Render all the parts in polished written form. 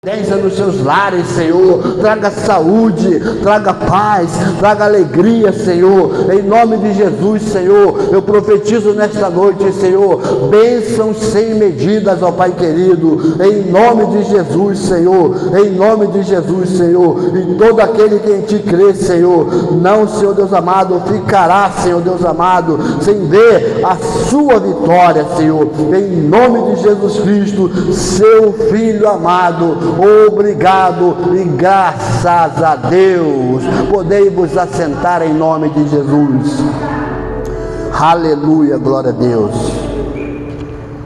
Nos seus lares, Senhor, traga saúde, traga paz, traga alegria, Senhor, em nome de Jesus, Senhor. Eu profetizo nesta noite, Senhor, bênçãos sem medidas, ó Pai querido, em nome de Jesus, Senhor, em nome de Jesus, Senhor. E todo aquele que em Ti crê, Senhor, não, Senhor Deus amado, ficará, Senhor Deus amado, sem ver a sua vitória, Senhor, em nome de Jesus Cristo, seu Filho amado. Obrigado e graças a Deus. Podei-vos assentar em nome de Jesus. Aleluia, glória a Deus.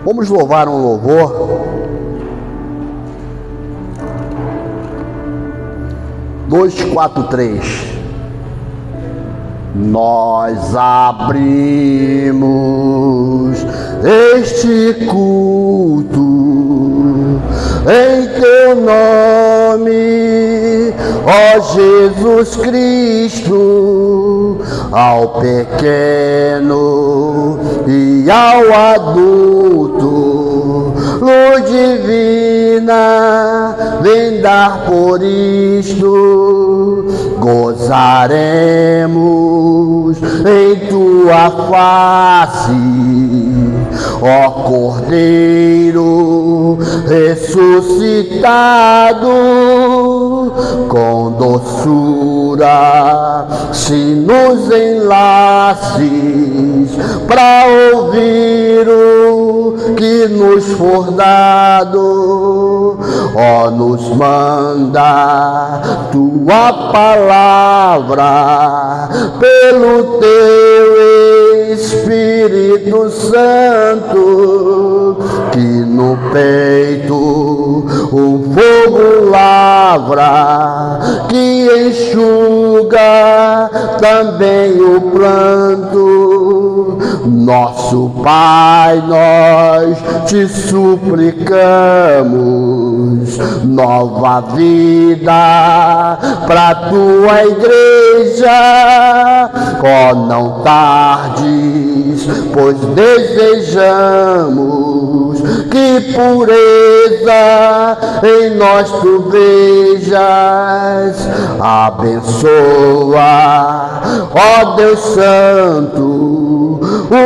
Vamos louvar um louvor. 2, 4, 3. Nós abrimos este culto em Teu nome, ó Jesus Cristo, ao pequeno e ao adulto, luz divina, vem dar por isto, gozaremos em Tua face, ó Cordeiro ressuscitado, com doçura se nos enlaces para ouvir o que nos for dado, ó, nos manda Tua palavra pelo Teu Espírito Santo, que no peito um fogo lavra, que enxuga também o pranto. Nosso Pai, nós Te suplicamos nova vida para Tua igreja, ó, não tardes, pois desejamos que pureza em nós Tu vejas. Abençoa, ó Deus Santo,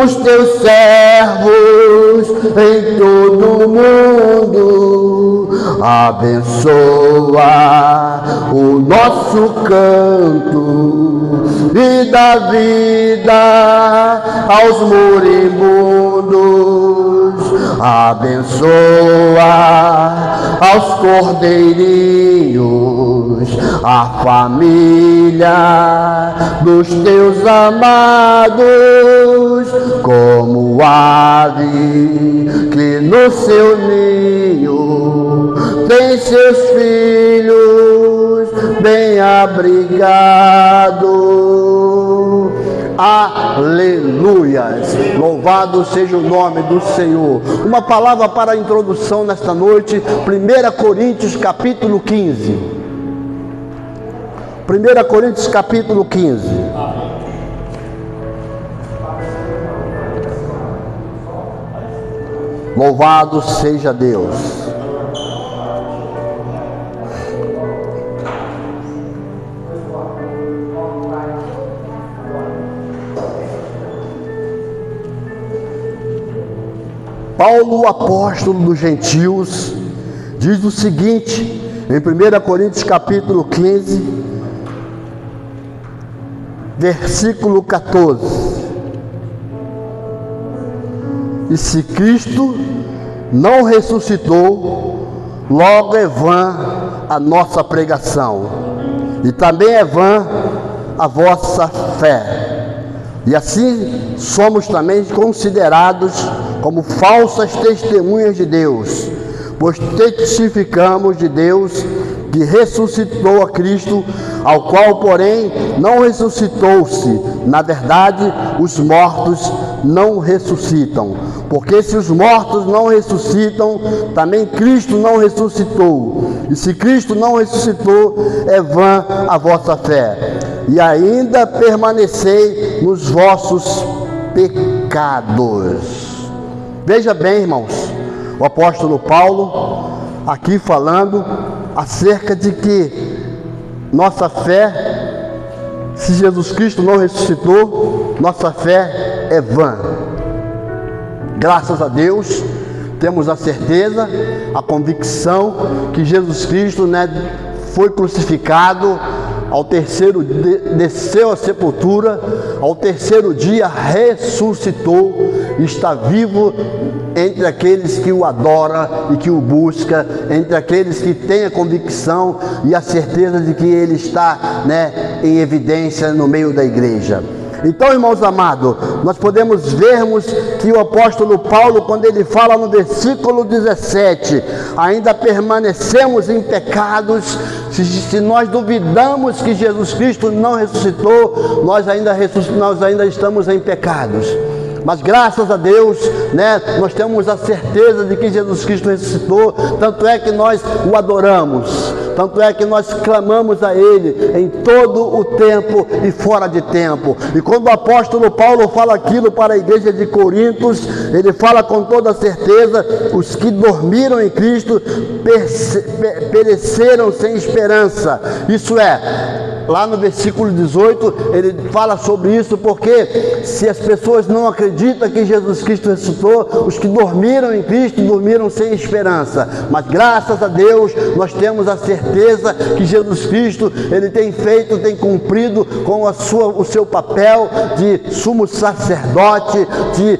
os Teus servos em todo o mundo. Abençoa o nosso canto e dá vida aos moribundos. Abençoa aos cordeirinhos, a família dos Teus amados, como ave que no seu ninho tem seus filhos bem abrigados. Aleluias, louvado seja o nome do Senhor. Uma palavra para a introdução nesta noite, 1 Coríntios capítulo 15. 1 Coríntios capítulo 15. Louvado seja Deus. Paulo, apóstolo dos gentios, diz o seguinte, em 1 Coríntios capítulo 15, versículo 14. E se Cristo não ressuscitou, logo é vã a nossa pregação, e também é vã a vossa fé. E assim somos também considerados como falsas testemunhas de Deus, pois testificamos de Deus que ressuscitou a Cristo, ao qual, porém, não ressuscitou-se. Na verdade, os mortos não ressuscitam, porque se os mortos não ressuscitam, também Cristo não ressuscitou. E se Cristo não ressuscitou, é vã a vossa fé, e ainda permanecei nos vossos pecados. Veja bem, irmãos, o apóstolo Paulo aqui falando acerca de que nossa fé, se Jesus Cristo não ressuscitou, nossa fé é vã. Graças a Deus, temos a certeza, a convicção que Jesus Cristo, foi crucificado, ao terceiro desceu à sepultura, ao terceiro dia ressuscitou, está vivo entre aqueles que o adoram e que o buscam, entre aqueles que têm a convicção e a certeza de que ele está, em evidência no meio da igreja. Então, irmãos amados, nós podemos vermos que o apóstolo Paulo, quando ele fala no versículo 17, ainda permanecemos em pecados, se nós duvidamos que Jesus Cristo não ressuscitou, nós ainda estamos em pecados. Mas graças a Deus, nós temos a certeza de que Jesus Cristo ressuscitou, tanto é que nós o adoramos, tanto é que nós clamamos a Ele em todo o tempo e fora de tempo. E quando o apóstolo Paulo fala aquilo para a igreja de Corintos, ele fala com toda certeza: os que dormiram em Cristo pereceram sem esperança. Isso é, lá no versículo 18, ele fala sobre isso, porque se as pessoas não acreditam que Jesus Cristo ressuscitou, os que dormiram em Cristo dormiram sem esperança. Mas graças a Deus, nós temos a certeza que Jesus Cristo, ele tem cumprido com o seu papel de sumo sacerdote, de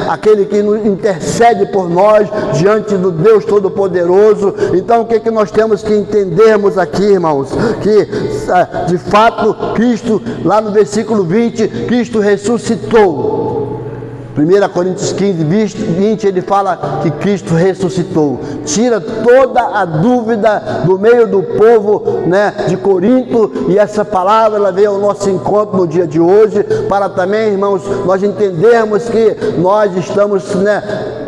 aquele que intercede por nós diante do Deus Todo-Poderoso. Então, o que nós temos que entendermos aqui, irmãos? Que de fato, Cristo, lá no versículo 20, Cristo ressuscitou. 1 Coríntios 15, 20, ele fala que Cristo ressuscitou. Tira toda a dúvida do meio do povo, de Corinto, e essa palavra ela veio ao nosso encontro no dia de hoje, para também, irmãos, nós entendermos que nós estamos,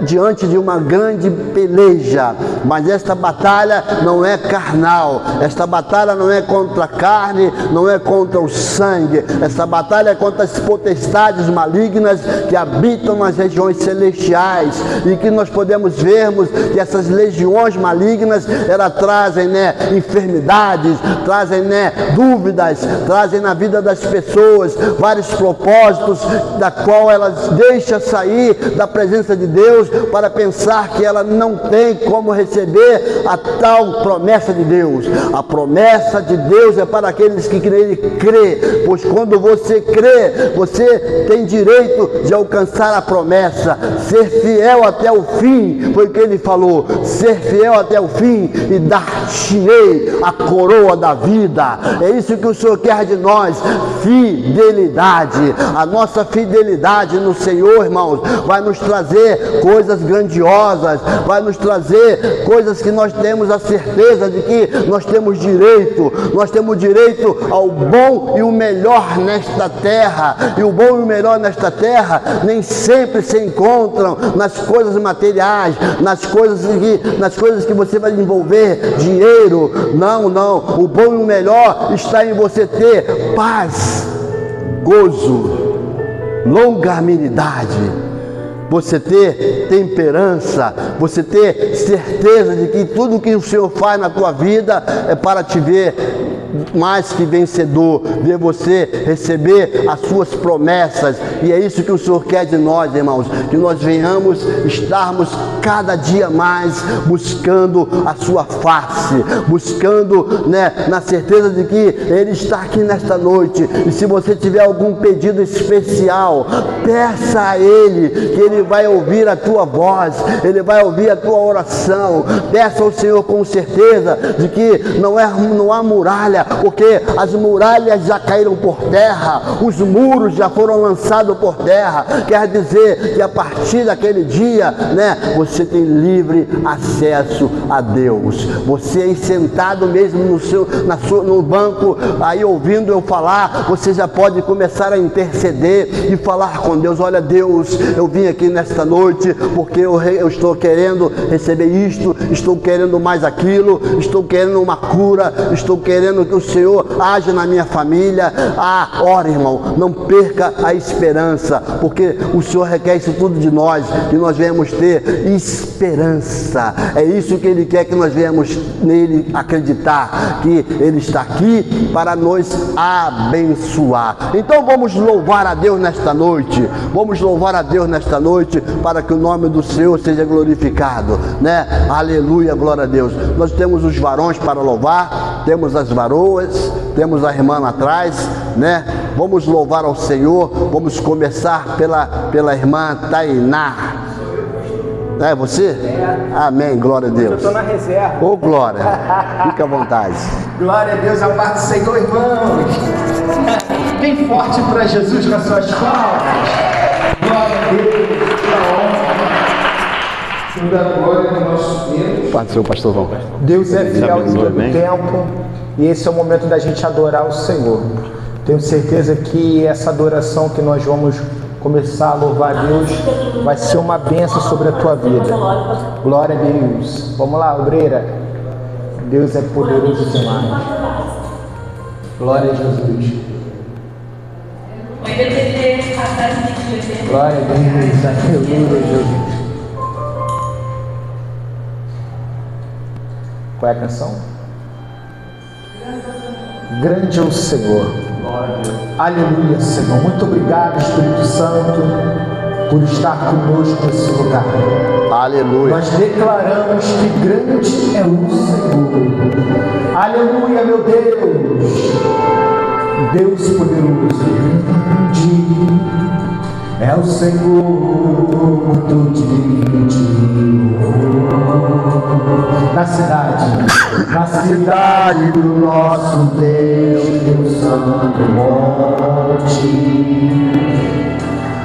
diante de uma grande peleja, mas esta batalha não é carnal, esta batalha não é contra a carne, não é contra o sangue, esta batalha é contra as potestades malignas que habitam nas regiões celestiais, e que nós podemos vermos que essas legiões malignas, elas trazem enfermidades, trazem dúvidas, trazem na vida das pessoas vários propósitos, da qual elas deixam sair da presença de Deus para pensar que ela não tem como receber a tal promessa de Deus. A promessa de Deus é para aqueles que nele crê, pois quando você crê, você tem direito de alcançar a promessa, ser fiel até o fim. Foi o que ele falou: ser fiel até o fim, e dar-te-ei a coroa da vida. É isso que o Senhor quer de nós, fidelidade. A nossa fidelidade no Senhor, irmãos, vai nos trazer coisas grandiosas, vai nos trazer coisas que nós temos a certeza de que nós temos direito ao bom e o melhor nesta terra. E o bom e o melhor nesta terra nem sempre se encontram nas coisas materiais, nas coisas que você vai envolver dinheiro. Não, o bom e o melhor está em você ter paz, gozo, longanimidade, você ter temperança, você ter certeza de que tudo que o Senhor faz na tua vida é para te ver mais que vencedor, ver você receber as suas promessas. E é isso que o Senhor quer de nós, irmãos, que nós venhamos estarmos cada dia mais buscando a sua face, buscando na certeza de que Ele está aqui nesta noite. E se você tiver algum pedido especial, peça a Ele, que Ele vai ouvir a tua voz, Ele vai ouvir a tua oração. Peça ao Senhor com certeza de que não há muralha, porque as muralhas já caíram por terra, os muros já foram lançados por terra. Quer dizer que a partir daquele dia, você tem livre acesso a Deus. Você aí sentado mesmo no banco, aí ouvindo eu falar, você já pode começar a interceder e falar com Deus: olha, Deus, eu vim aqui nesta noite porque eu estou querendo receber isto, estou querendo mais aquilo, estou querendo uma cura, estou querendo que o Senhor age na minha família. Ora, irmão, não perca a esperança, porque o Senhor requer isso tudo de nós, que nós venhamos ter esperança. É isso que Ele quer, que nós venhamos nele acreditar, que Ele está aqui para nos abençoar. Então vamos louvar a Deus nesta noite, vamos louvar a Deus nesta noite, para que o nome do Senhor seja glorificado, né? Aleluia, glória a Deus. Nós temos os varões para louvar, temos as varoas, temos a irmã atrás, né? Vamos louvar ao Senhor. Vamos começar pela irmã Tainá. É você? É. Amém, glória a Deus. Eu estou na reserva. Ô, glória, fica à vontade. Glória a Deus, a paz do Senhor, irmãos. Bem forte para Jesus nas suas palmas. Glória a Deus, toda honra. Glória no nosso Deus. Pode ser o pastorzão. Deus é fiel em todo tempo, e esse é o momento da gente adorar o Senhor. Tenho certeza que essa adoração que nós vamos começar a louvar a Deus vai ser uma bênção sobre a tua vida. Glória a Deus. Vamos lá, obreira. Deus é poderoso demais. Glória a Jesus. Glória a Deus. Aleluia, Jesus. Qual é a canção? Grande é o Senhor. Aleluia, Senhor. Muito obrigado, Espírito Santo, por estar conosco nesse lugar. Aleluia. Nós declaramos que grande é o Senhor. Aleluia, meu Deus. Deus poderoso. Grande é o Senhor, muito digno. Na cidade do nosso Deus, Deus Santo monte,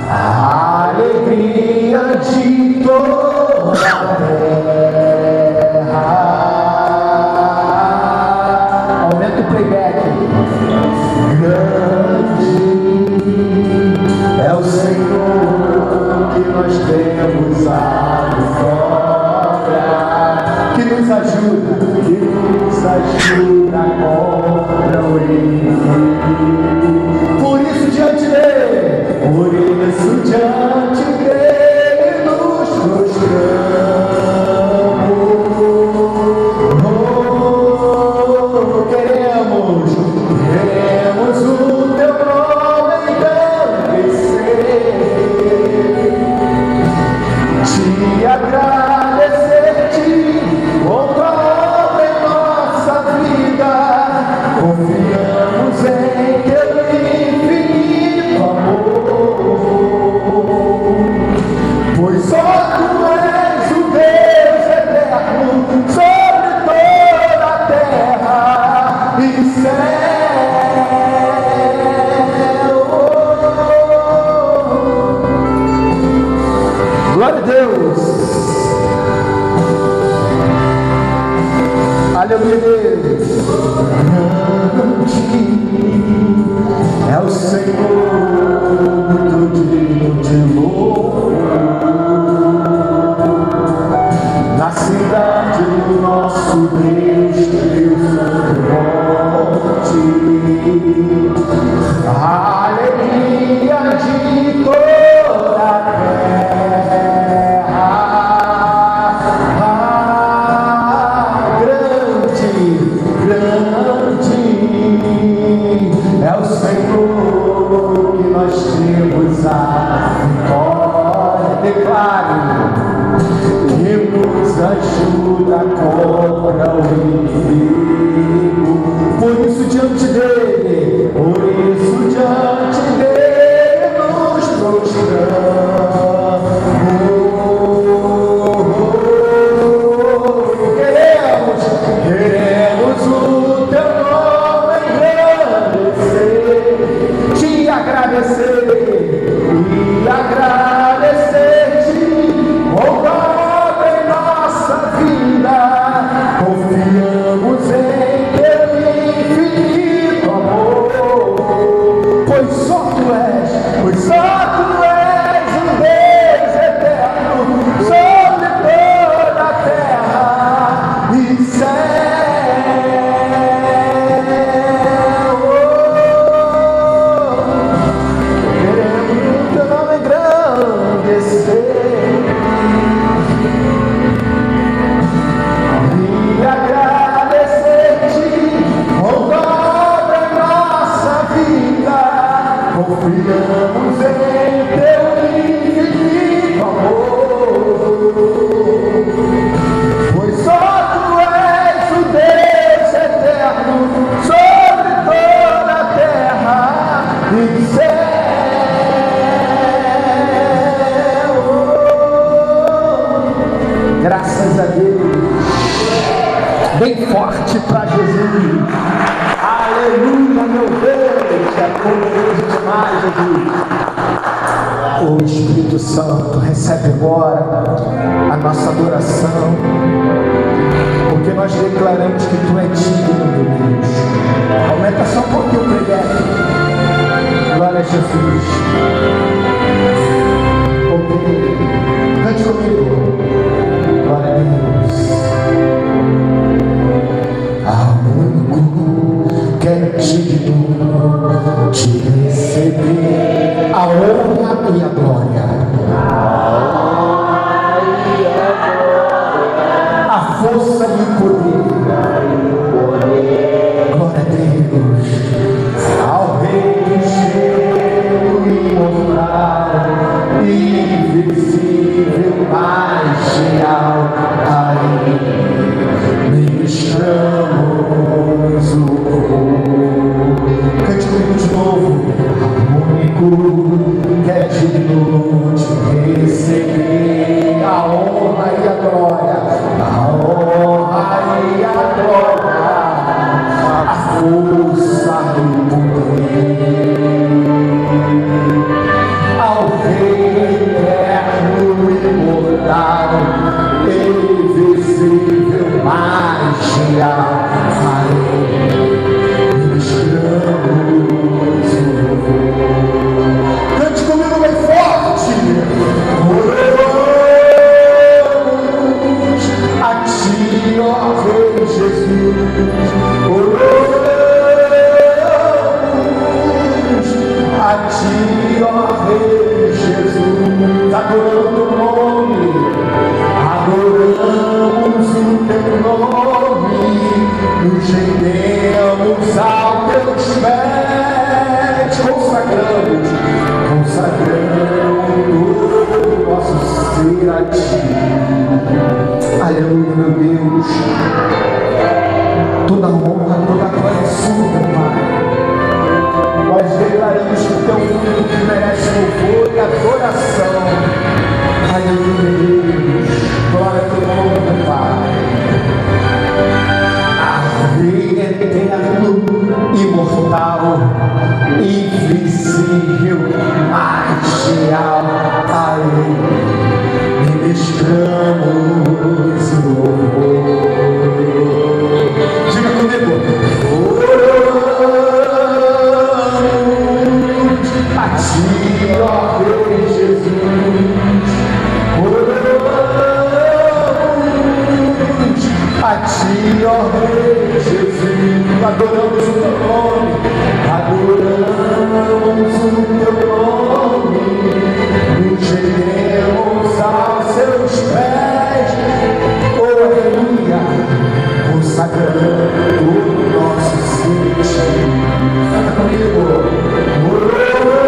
a alegria de toda a terra. Aumenta o playback. Grande é o Senhor que nós temos a vitória, que nos ajuda contra o inimigo. Por isso diante dele nos prostramos. Queremos o teu nome engrandecer, te agradecer-te com tua obra em nossa vida. Confiamos em teu infinito amor, pois só tu és o Deus eterno sobre toda a terra e céu. Glória a Deus. Aleluia, Deus. É o Senhor, muito digno de louvor. Na cidade do nosso Deus, Deus Santo monte, a alegria de toda a terra. Grande forte para Jesus. Aleluia, meu Deus, é poderoso demais, Jesus. O Espírito Santo recebe agora a nossa adoração, porque nós declaramos que Tu é digno, meu Deus. Aumenta só um pouquinho o preguete. Glória a Jesus. Cante comigo. Glória a Deus. Ao único que é digno de receber a honra e a glória. A força e o poder. Glória a Deus. Ao Rei imortal, invisível, marcial, a Ele ministramos o louvor. Cante comigo de novo. O único que é digno de receber a honra e a glória, a honra e a glória, a força e o poder. Ao Rei eterno, imortal, invisível, marcial, a Ele ministramos o louvor. Cante comigo bem forte. Oramos a Ti, ó Rei Jesus. Oramos a Ti, ó Rei Jesus. Adorando o nome, adoramos o Teu nome, nos rendemos aos Teus pés, consagramos todo o nosso ser a Ti. Aleluia, meu Deus. Toda honra, toda glória é sua, meu Pai. Nós declaramos que o Teu filho que merece louvor e adoração. Aleluia, Deus. Glória ao Teu nome, meu Pai. A Rei eterno, imortal, invisível, marcial, a Ele ministramos o louvor. Diga comigo. Oramos a Ti, ó Rei Jesus. Oramos a Ti, ó Rei Jesus. Adoramos o Teu nome, adoramos o Teu nome, nos rendemos aos Seus pés, oh aleluia, consagrando o nosso ser. Canta comigo. Oramos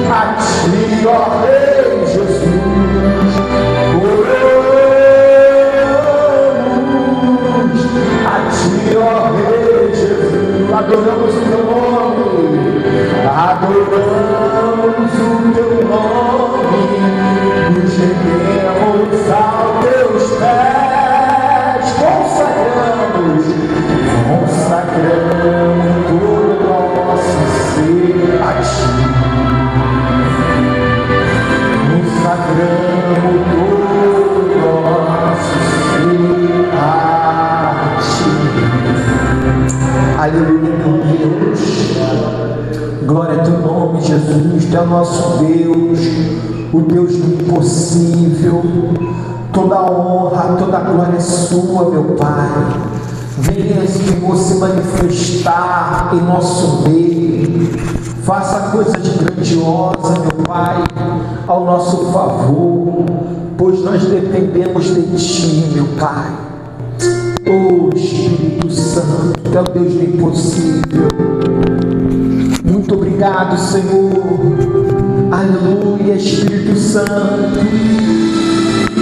a Ti, ó Rei Jesus. Oramos a Ti, ó Rei Jesus. Adoramos o Teu nome, adoramos o Teu nome, nos rendemos aos Teus pés, consagramos todo o nosso ser a Ti. Consagramos todo o nosso ser a Ti. Aleluia, meu Deus. Glória a Teu nome, Jesus. Tu é o nosso Deus, o Deus do impossível. Toda a honra, toda a glória é sua, meu Pai. Venha, Senhor, se manifestar em nosso meio. Faça coisas grandiosas, meu Pai, ao nosso favor, pois nós dependemos de Ti, meu Pai. Oh Espírito Santo, Tu é o Deus do impossível. Muito obrigado, Senhor. Aleluia, Espírito Santo.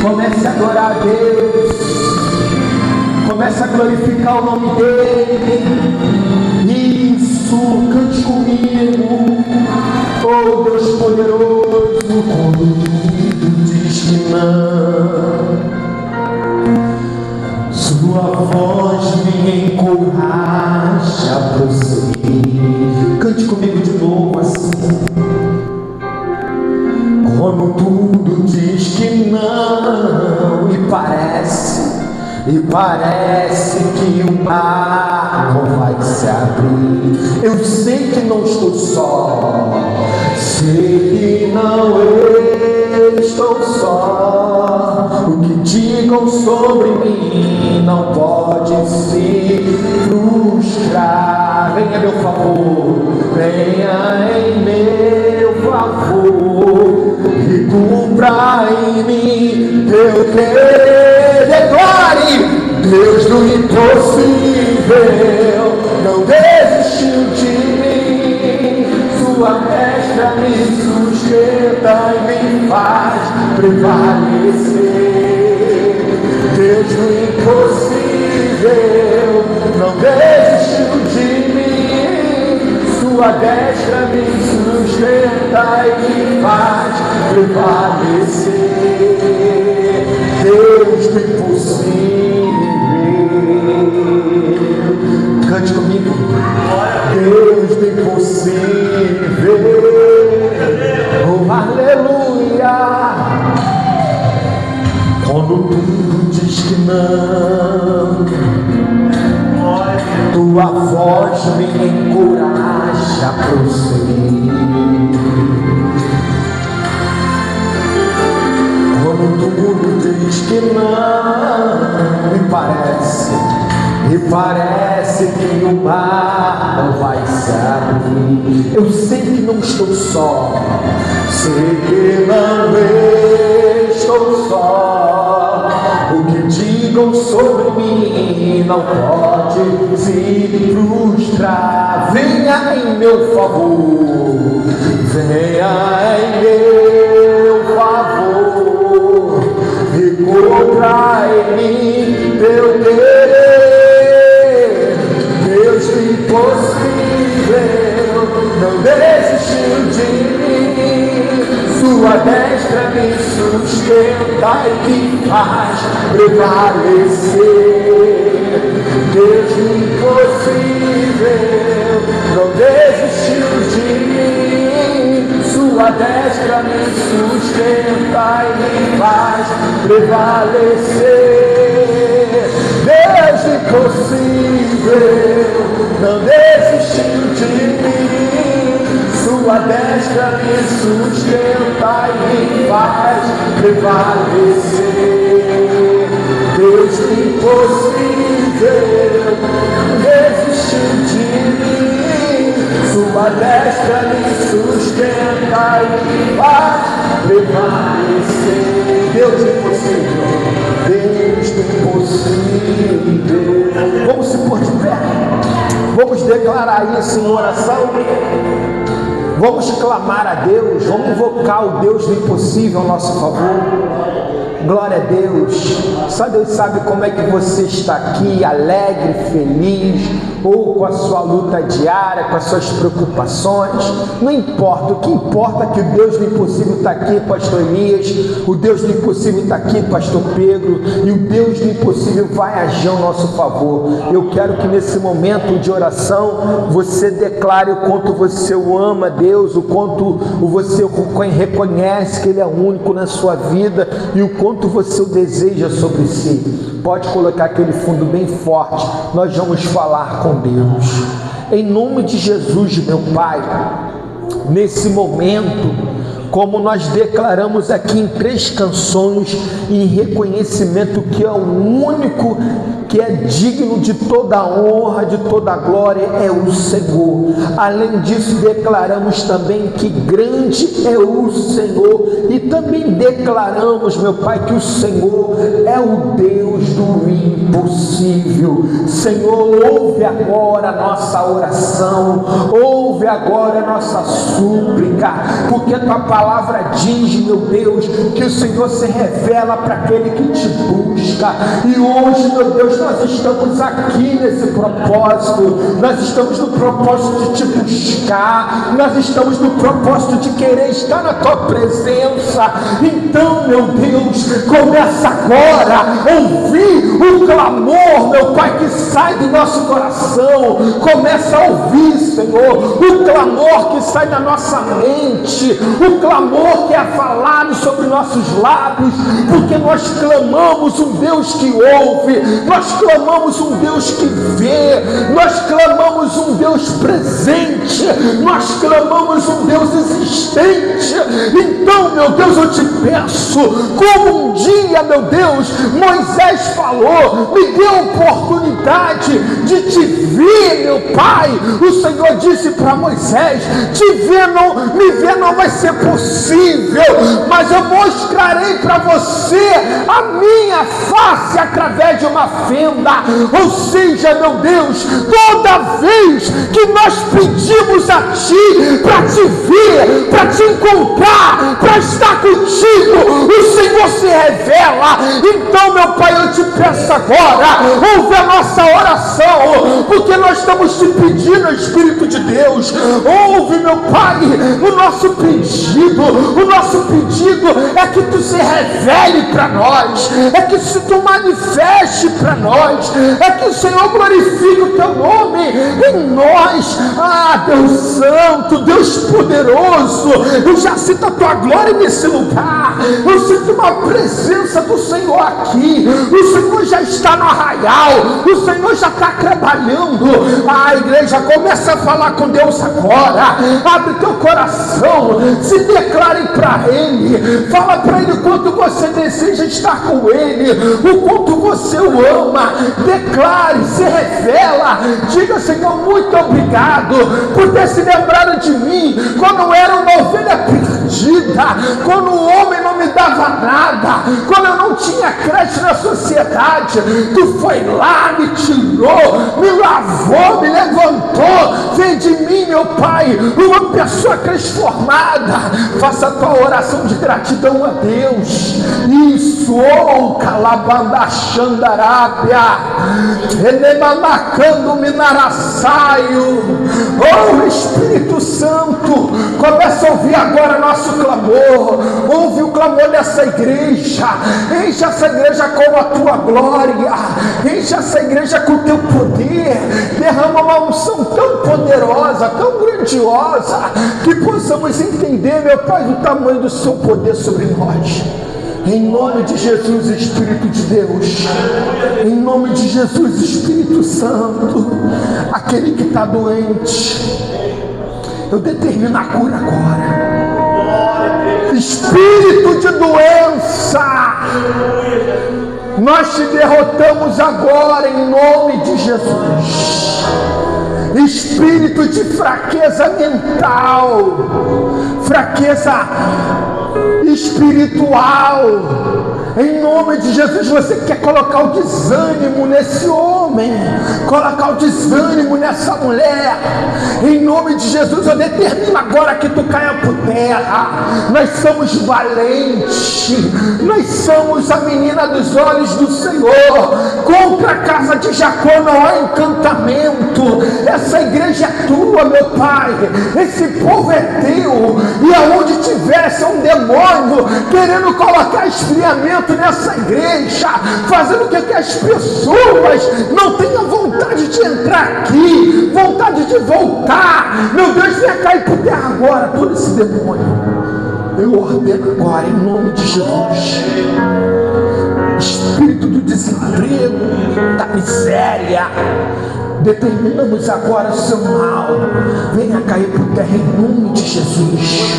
Comece a adorar a Deus. Comece a glorificar o nome dEle. Isso, cante comigo. Oh Deus poderoso, quando o mundo diz que não, Tua voz me encoraja a prosseguir. Cante comigo de novo assim. Quando tudo diz que não, e parece que o mar não vai se abrir. Eu sei que não estou só, sei que não estou só. O que digam sobre mim não pode se frustrar. Venha a meu favor, venha em meu favor e cumpra em mim teu querer. Declare: Deus do impossível não desistiu de mim. Sua destra me sustenta e me faz prevalecer. Deus do impossível não desistiu de mim. Sua destra me sustenta e me faz prevalecer. Deus do impossível. Cante comigo. Deus do impossível. Oh, aleluia. Quando tudo diz que não, tua voz me encoraja a prosseguir. Quando tudo diz que não, e parece que o mar não vai se abrir. Eu sei que não estou só, sei que não estou só. O que digam sobre mim não pode se frustrar. Venha em meu favor, venha em meu favor e cumpra em mim teu querer. Deus do impossível não desistiu de mim. Sua destra me sustenta e me faz prevalecer. Deus do impossível não desistiu de mim. Sua destra me sustenta e me faz prevalecer. Deus do impossível não desistiu de mim. Sua destra me sustenta e me faz prevalecer. Deus do impossível desistiu de mim. Sua destra me sustenta e me faz prevalecer. Deus do impossível, Deus do impossível. Vamos se pôr de pé. Vamos declarar isso em oração. Vamos clamar a Deus. Vamos invocar o Deus do impossível ao nosso favor. Glória a Deus. Só Deus sabe como é que você está aqui, alegre, feliz, ou com a sua luta diária, com as suas preocupações. Não importa, o que importa é que o Deus do impossível está aqui, pastor Elias. O Deus do impossível está aqui, pastor Pedro. E o Deus do impossível vai agir ao nosso favor. Eu quero que nesse momento de oração você declare o quanto você o ama, Deus, o quanto você reconhece que Ele é único na sua vida e o quanto você o deseja sobre si. Pode colocar aquele fundo bem forte. Nós vamos falar com Deus. Em nome de Jesus, meu Pai, nesse momento, como nós declaramos aqui em 3 canções, em reconhecimento que é o único que é digno de toda honra, de toda glória, é o Senhor. Além disso, declaramos também que grande é o Senhor, e também declaramos, meu Pai, que o Senhor é o Deus do impossível. Senhor, ouve agora a nossa oração, ouve agora a nossa súplica, porque a tua palavra diz, meu Deus, que o Senhor se revela para aquele que te busca. E hoje, meu Deus, nós estamos aqui nesse propósito. Nós estamos no propósito de te buscar. Nós estamos no propósito de querer estar na tua presença. Então, meu Deus, começa agora a ouvir o clamor sai do nosso coração. Começa a ouvir, Senhor, o clamor que sai da nossa mente, o clamor que é falado sobre nossos lábios, porque nós clamamos um Deus que ouve, nós clamamos um Deus que vê, nós clamamos um Deus presente, nós clamamos um Deus existente. Então, meu Deus, eu te peço, como um dia, meu Deus, Moisés falou, me dê a oportunidade de te ver, meu Pai. O Senhor disse para Moisés, me ver não vai ser possível, mas eu mostrarei para você a minha face através de uma fenda. Ou seja, meu Deus, toda vez que nós pedimos a Ti para te ver, para te encontrar, para estar contigo, o Senhor se revela. Então, meu Pai, eu te peço agora, ouve a nossa oração, porque nós estamos te pedindo, Espírito de Deus. Ouve, meu Pai, o nosso pedido. O nosso pedido é que Tu se revele para nós, é que Tu manifeste para nós, é que o Senhor glorifique o Teu nome em nós. Ah, Deus Santo, Deus poderoso, eu já sinto a Tua glória nesse lugar, eu sinto uma presença do Senhor aqui. O Senhor já está no arraial, o Senhor já está trabalhando. A igreja começa a falar com Deus agora. Abre teu coração, se declare para Ele, fala para Ele o quanto você deseja estar com Ele, o quanto você o ama. Declare, se revela, diga: Senhor, muito obrigado por ter se lembrado de mim quando eu era uma ovelha perdida, quando o homem não me dava nada, quando eu não tinha crédito na sociedade. Tu foi lá, me tirou, me lavou, me levantou, fez de mim, meu Pai, uma pessoa transformada. Faça a tua oração de gratidão a Deus. Isso, oh, calabanda xandarábia, enemamacando minaraçaio. Oh, Espírito Santo, começa a ouvir agora nosso clamor. Ouve o clamor dessa igreja. Enche essa igreja com a tua glória, enche essa igreja com o teu poder. Derrama uma unção tão poderosa, tão grandiosa, que possamos entender, meu Pai, o tamanho do seu poder sobre nós. Em nome de Jesus, Espírito de Deus, em nome de Jesus, Espírito Santo, aquele que está doente, eu determino a cura agora. Espírito de doença, nós te derrotamos agora em nome de Jesus. Espírito de fraqueza mental, fraqueza espiritual, em nome de Jesus. Você quer colocar o desânimo nesse homem, colocar o desânimo nessa mulher, em nome de Jesus eu determino agora que tu caia por terra. Nós somos valentes, nós somos a menina dos olhos do Senhor. Contra a casa de Jacó não há encantamento. Essa igreja é tua, meu Pai, esse povo é teu, e aonde tivesse um demônio querendo colocar esfriamento nessa igreja, fazendo com que as pessoas não tenham vontade de entrar aqui, vontade de voltar, meu Deus, venha cair por terra agora todo esse demônio. Eu ordeno agora em nome de Jesus. Espírito do desemprego, da miséria, determinamos agora o seu mal, venha cair por terra em nome de Jesus.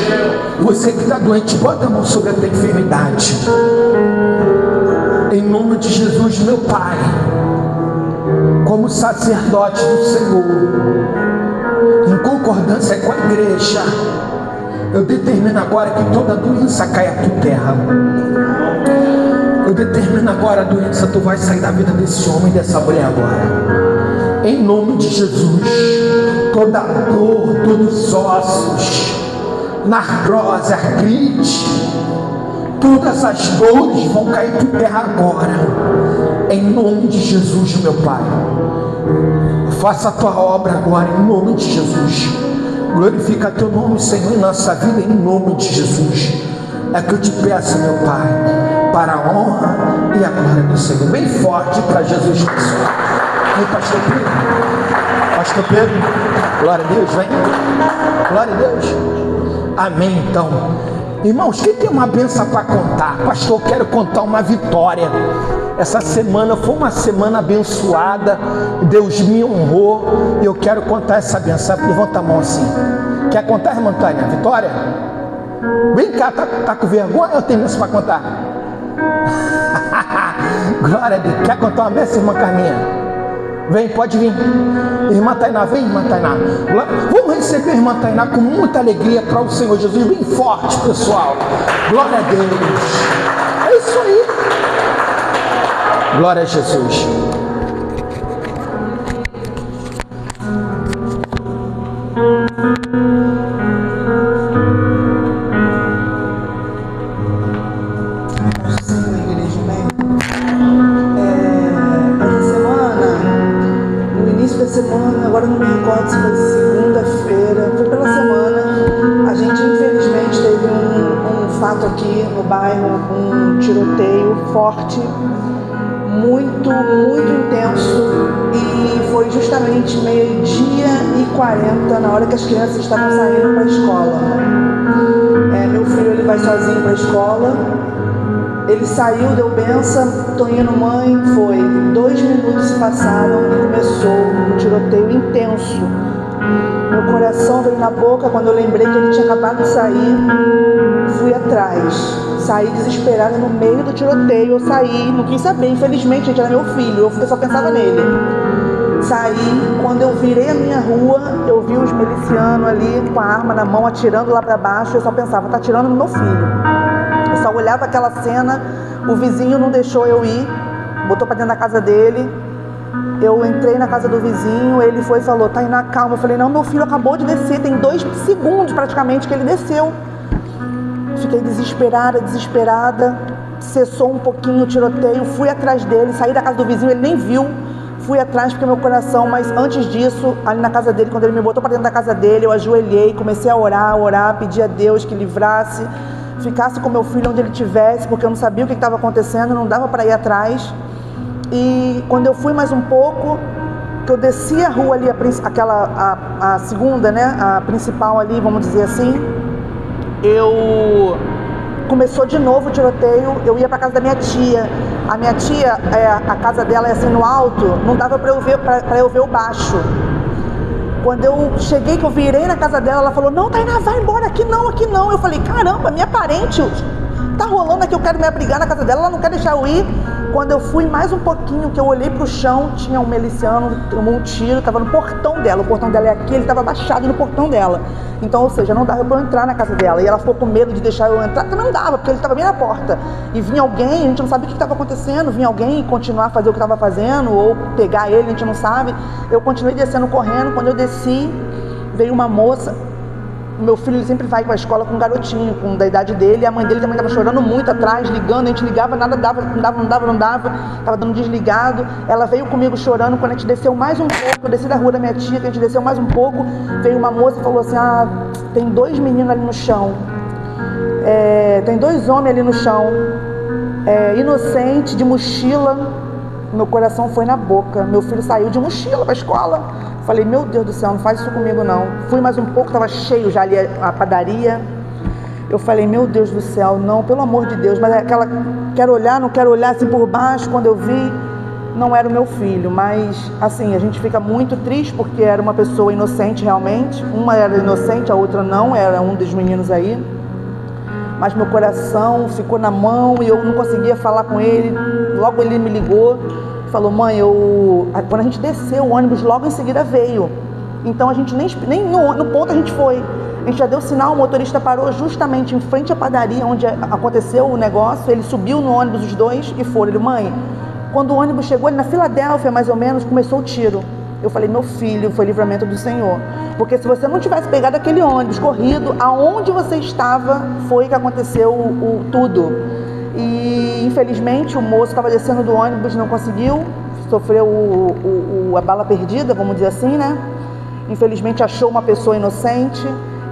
Você que está doente, bota a mão sobre a tua enfermidade, em nome de Jesus, meu Pai. Como sacerdote do Senhor, em concordância com a igreja, eu determino agora que toda doença caia por terra. Eu determino agora: a doença, tu vai sair da vida desse homem e dessa mulher agora, em nome de Jesus. Toda dor, todos os ossos, narcose, artrite, todas as dores vão cair por terra agora, em nome de Jesus, meu Pai. Faça a tua obra agora, em nome de Jesus. Glorifica teu nome, Senhor, em nossa vida, em nome de Jesus. É que eu te peço, meu Pai, para a honra e a glória do Senhor. Bem forte para Jesus, pessoal. Vem, pastor Pedro. Pastor Pedro. Glória a Deus, vem. Glória a Deus. Amém, então. Irmãos, quem tem uma bênção para contar? Pastor, eu quero contar uma vitória. Essa semana foi uma semana abençoada. Deus me honrou. E eu quero contar essa bênção. Levanta a mão assim. Quer contar, irmã Tânia? Vitória? Vem cá, tá com vergonha? Eu tenho bênção para contar. Glória a Deus. Quer contar uma bênção, irmã Carminha? Vem, pode vir. Irmã Tainá, vem, irmã Tainá. Vamos receber a irmã Tainá com muita alegria para o Senhor Jesus. Bem forte, pessoal. Glória a Deus. É isso aí. Glória a Jesus. Semana, agora não me recordo se foi segunda-feira, foi pela semana. A gente infelizmente teve um fato aqui no bairro, um tiroteio forte, muito intenso, e foi justamente 12h40, na hora que as crianças estavam saindo para a escola. Meu filho, ele vai sozinho para a escola. Ele saiu, deu benção, tô indo, mãe, foi. 2 minutos se passaram e começou um tiroteio intenso. Meu coração veio na boca quando eu lembrei que ele tinha acabado de sair. Fui atrás, saí desesperada no meio do tiroteio. Eu saí, não quis saber, infelizmente, gente, era meu filho, eu só pensava nele. Saí, quando eu virei a minha rua, eu vi os milicianos ali com a arma na mão, atirando lá para baixo. Eu só pensava, tá atirando no meu filho. Eu só olhava aquela cena, o vizinho não deixou eu ir, botou pra dentro da casa dele. Eu entrei na casa do vizinho, ele foi e falou, Tainá, calma. Eu falei, não, meu filho acabou de descer, tem 2 segundos praticamente que ele desceu. Fiquei desesperada, cessou um pouquinho o tiroteio, fui atrás dele, saí da casa do vizinho, ele nem viu. Fui atrás porque meu coração, mas antes disso, ali na casa dele, quando ele me botou pra dentro da casa dele, eu ajoelhei, comecei a orar, pedir a Deus que livrasse, ficasse com meu filho onde ele estivesse, porque eu não sabia o que estava acontecendo, não dava para ir atrás. E quando eu fui mais um pouco, que eu desci a rua ali, a segunda, né, a principal ali, vamos dizer assim, começou de novo o tiroteio. Eu ia para casa da minha tia. A minha tia, a casa dela é assim no alto, não dava para eu ver o baixo. Quando eu cheguei, que eu virei na casa dela, ela falou, não, Tainá, vai embora, aqui não. Eu falei, caramba, minha parente tá rolando aqui, eu quero me abrigar na casa dela, ela não quer deixar eu ir. Quando eu fui mais um pouquinho, que eu olhei pro chão, tinha um miliciano, tomou um tiro, tava no portão dela. O portão dela é aqui, ele tava abaixado no portão dela. Então, ou seja, não dava pra eu entrar na casa dela. E ela ficou com medo de deixar eu entrar, também não dava, porque ele tava bem na porta. E vinha alguém, a gente não sabia o que estava acontecendo, vinha alguém continuar a fazer o que estava fazendo, ou pegar ele, a gente não sabe. Eu continuei descendo correndo. Quando eu desci, veio uma moça. Meu filho, ele sempre vai para a escola com um garotinho, da idade dele, e a mãe dele também estava chorando muito atrás, ligando, a gente ligava, nada dava, não dava, estava dando desligado. Ela veio comigo chorando. Quando a gente desceu mais um pouco, eu desci da rua da minha tia, que a gente desceu mais um pouco, veio uma moça e falou assim, tem 2 meninos ali no chão, tem 2 homens ali no chão, inocente, de mochila. Meu coração foi na boca. Meu filho saiu de mochila para a escola. Falei, meu Deus do céu, não faz isso comigo não. Fui mais um pouco, estava cheio já ali a padaria. Eu falei, meu Deus do céu, não, pelo amor de Deus. Mas aquela, não quero olhar assim por baixo. Quando eu vi, não era o meu filho. Mas assim, a gente fica muito triste porque era uma pessoa inocente realmente. Uma era inocente, a outra não, era um dos meninos aí. Mas meu coração ficou na mão e eu não conseguia falar com ele. Logo ele me ligou, falou, mãe, quando a gente desceu, o ônibus logo em seguida veio. Então a gente nem no ponto a gente foi. A gente já deu sinal, o motorista parou justamente em frente à padaria onde aconteceu o negócio. Ele subiu no ônibus, os 2, e foram. Ele, mãe, quando o ônibus chegou ali na Filadélfia, mais ou menos, começou o tiro. Eu falei, meu filho, foi livramento do Senhor. Porque se você não tivesse pegado aquele ônibus, corrido, aonde você estava, foi que aconteceu tudo. E infelizmente o moço estava descendo do ônibus, não conseguiu, sofreu a bala perdida, vamos dizer assim, né? Infelizmente achou uma pessoa inocente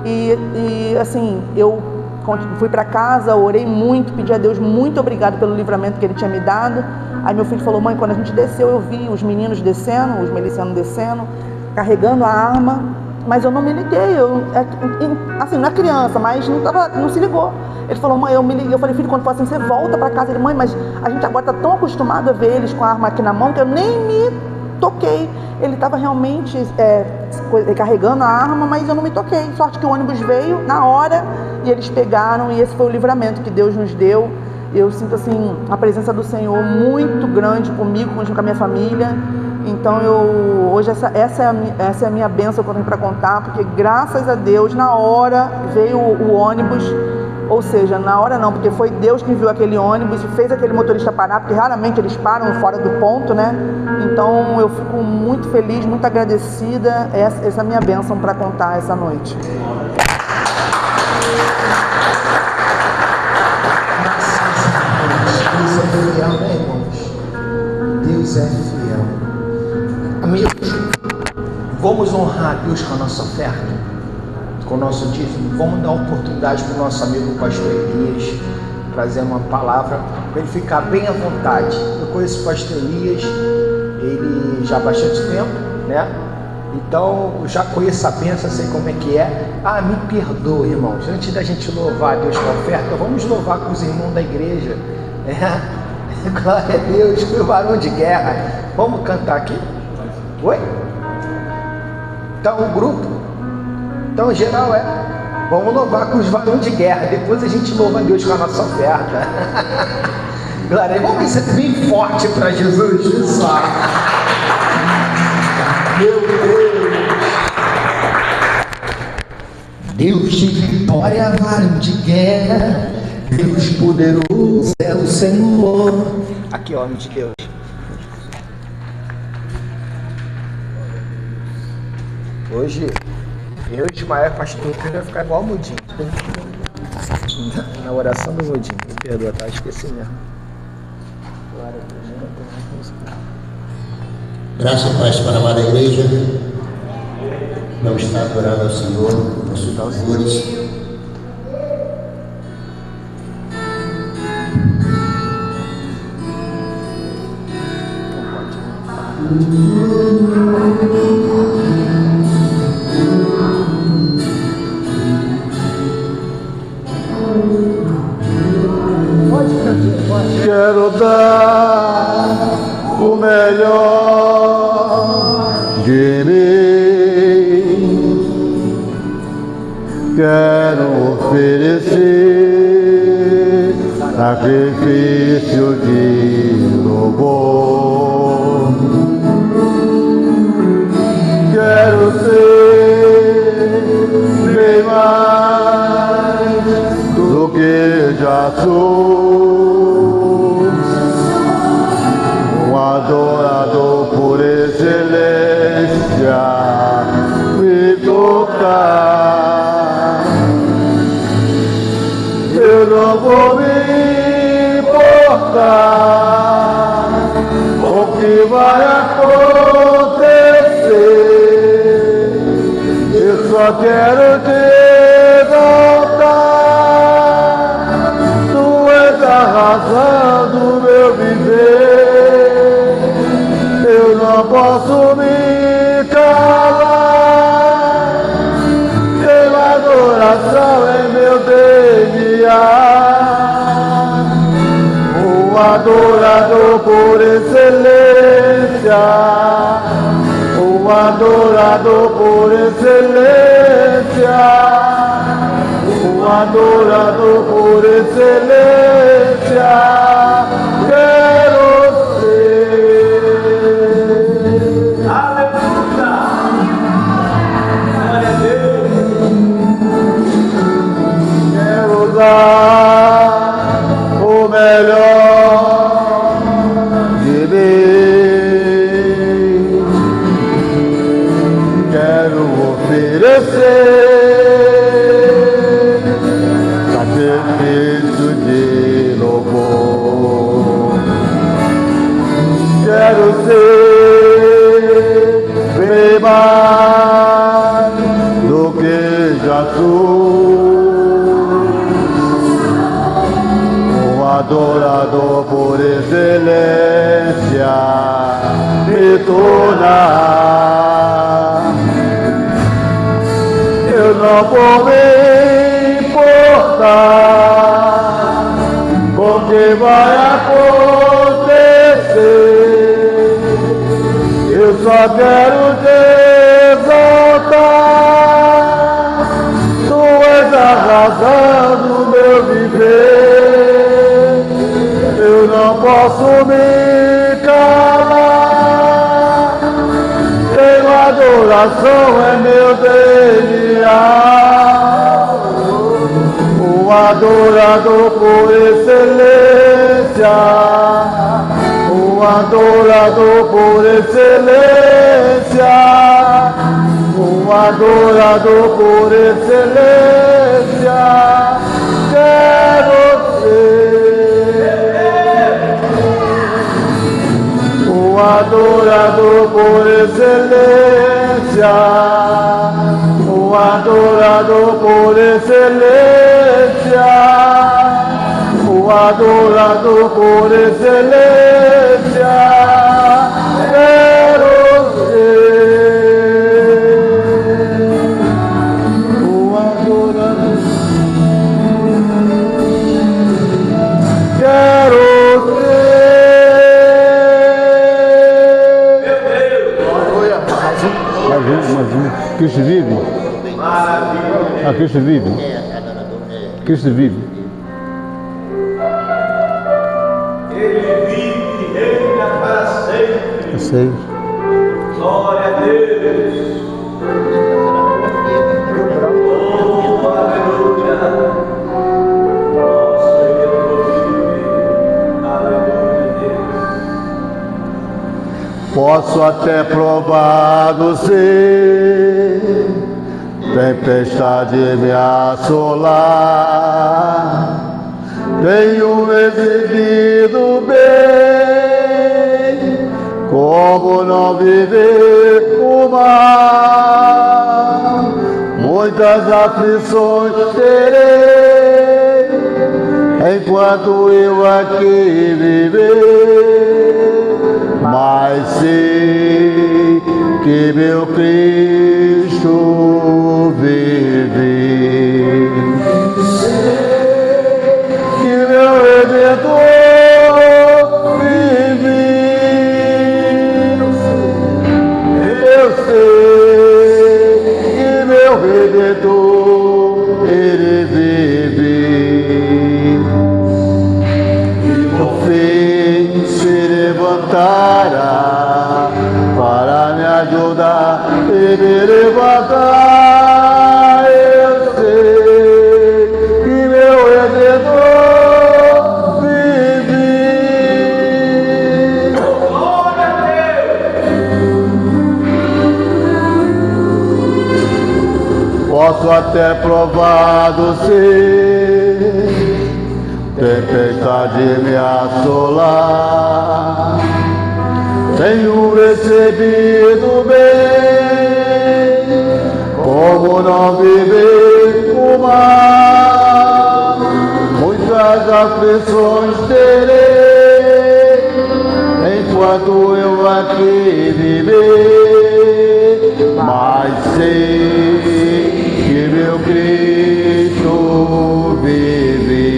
e assim, eu fui para casa, orei muito, pedi a Deus muito obrigado pelo livramento que Ele tinha me dado. Aí meu filho falou: mãe, quando a gente desceu, eu vi os meninos descendo, os milicianos descendo, carregando a arma, mas eu não me liguei, assim, não é criança, mas não se ligou. Ele falou: mãe, eu me liguei. Eu falei: filho, quando for assim, você volta para casa. Ele: mãe, mas a gente agora está tão acostumado a ver eles com a arma aqui na mão que eu nem me toquei. Ele estava realmente carregando a arma, mas eu não me toquei. Sorte que o ônibus veio na hora e eles pegaram, e esse foi o livramento que Deus nos deu. Eu sinto assim a presença do Senhor muito grande comigo, com a minha família. Então hoje essa é a minha bênção que eu tenho para contar, porque graças a Deus na hora veio o ônibus. Ou seja, na hora não, porque foi Deus que enviou aquele ônibus e fez aquele motorista parar, porque raramente eles param fora do ponto, né? Então eu fico muito feliz, muito agradecida. Essa é a minha bênção para contar essa noite. Deus é fiel, né, irmãos? Deus é fiel. Amigos, vamos honrar Deus com a nossa oferta, com o nosso dízimo. Vamos dar oportunidade para o nosso amigo pastor Elias trazer uma palavra para ele ficar bem à vontade. Eu conheço o pastor Elias, ele já há bastante tempo, né? Então eu já conheço a bênção, sei como é que é. Me perdoa, irmãos, antes da gente louvar a Deus com a oferta, vamos louvar com os irmãos da igreja. Glória a Deus, foi o varão de guerra. Vamos cantar aqui? Oi? Então o grupo, então geral vamos louvar com os varões de guerra, depois a gente louva a Deus com a nossa oferta. Glória a Deus, vamos ser bem forte para Jesus, pessoal. Meu Deus, Deus de vitória, varão de guerra, Deus poderoso é o Senhor. Aqui, homem de Deus. Hoje, eu e Ismael, pastor, vai ficar igual o Mudinho. Na oração do Mudinho. Me perdoa, tá? Esqueci mesmo. Graça e paz para a amada igreja. Vamos estar adorando ao Senhor, nossos louvores. Quero dar o melhor de mim, quero oferecer sacrifício de louvor, quero ser bem mais do que já sou, um adorador por excelência, me tocar. Eu não vou me importar o que vai acontecer, eu só quero te exaltar, tu és a razão do meu viver, eu não posso me calar, pela adoração em meu DNA, o adorador por excelência, o adorador por excelência, o adorador por excelência, quero ser. Aleluia! Glória a Deus! Quero dar o melhor de mim, quero oferecer sacrifício de louvor, adorador por excelência me tornar. Eu não vou me importar com o que vai acontecer. Eu só quero te exaltar. Tu és a razão do meu viver. Eu não posso me calar. Tenho adoração, é meu DNA. O adorador por excelência. O adorador por excelência. O adorador por excelência. Quero ser o adorador por excelência. O adorador por excelência. O adorador por excelência. Quero ser o adorador. Quero ser. Mais um. Cristo vive? Ah, Cristo vive? Cristo vive. Ele vive e reina para sempre. Eu sei. Glória a Deus. Oh, aleluia. Nosso Redentor vive. Aleluia, Deus. Posso até provar do ser, tempestade me assolar. Tenho recebido bem, como não viver o mal? Muitas aflições terei, enquanto eu aqui viver. Mas sei que meu Cristo vive. Que meu Redentor vive. Eu sei que meu Redentor, Ele vive. E por fim se levantará para me ajudar e me levantar. Eu sei que meu Redentor vive. Glória a Deus. Posso até provar do ser, tempestade me assolar. Tenho recebido bem, como não viver o mal? Muitas aflições terei, enquanto eu aqui viver. Mas sei que meu Cristo vive.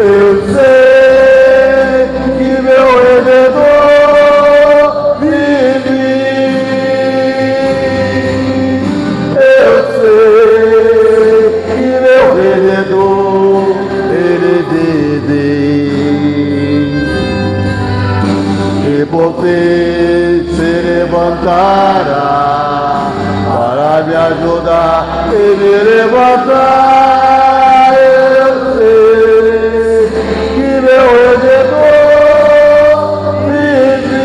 Eu sei que meu Redentor vive. Eu sei que meu Redentor, Ele vive. E por fim se levantará para me ajudar e me levantar. Eu sei que meu Redentor vive.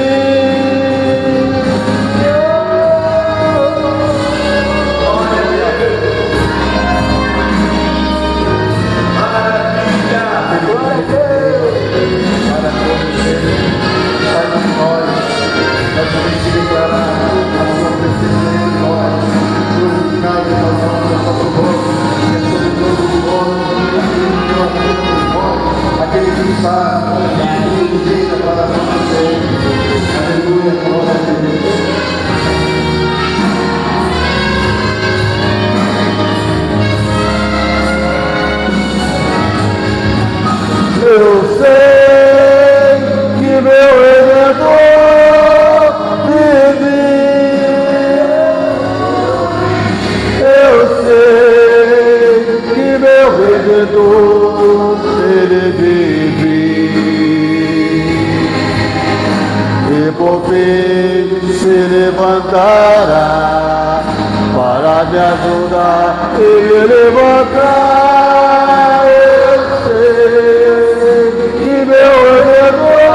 por fim se levantará para me ajudar e me levantar. Eu sei que meu Redentor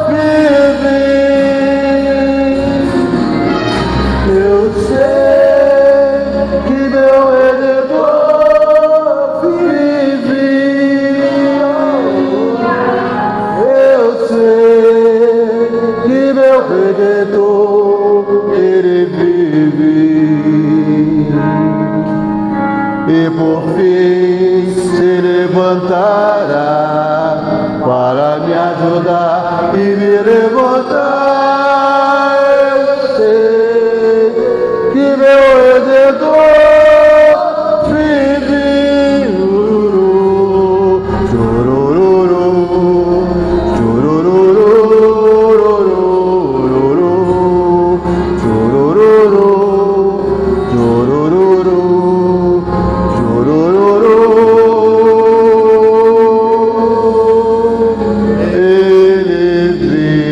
vive. Eu sei que meu Redentor vive. Eu sei que meu Redentor ele vive. E por fim se levantará para me ajudar e me levantar. Eu sei que meu Redentor vive. Chorororo, chorororo, chorororo, chorororo, chorororo. Ele vive.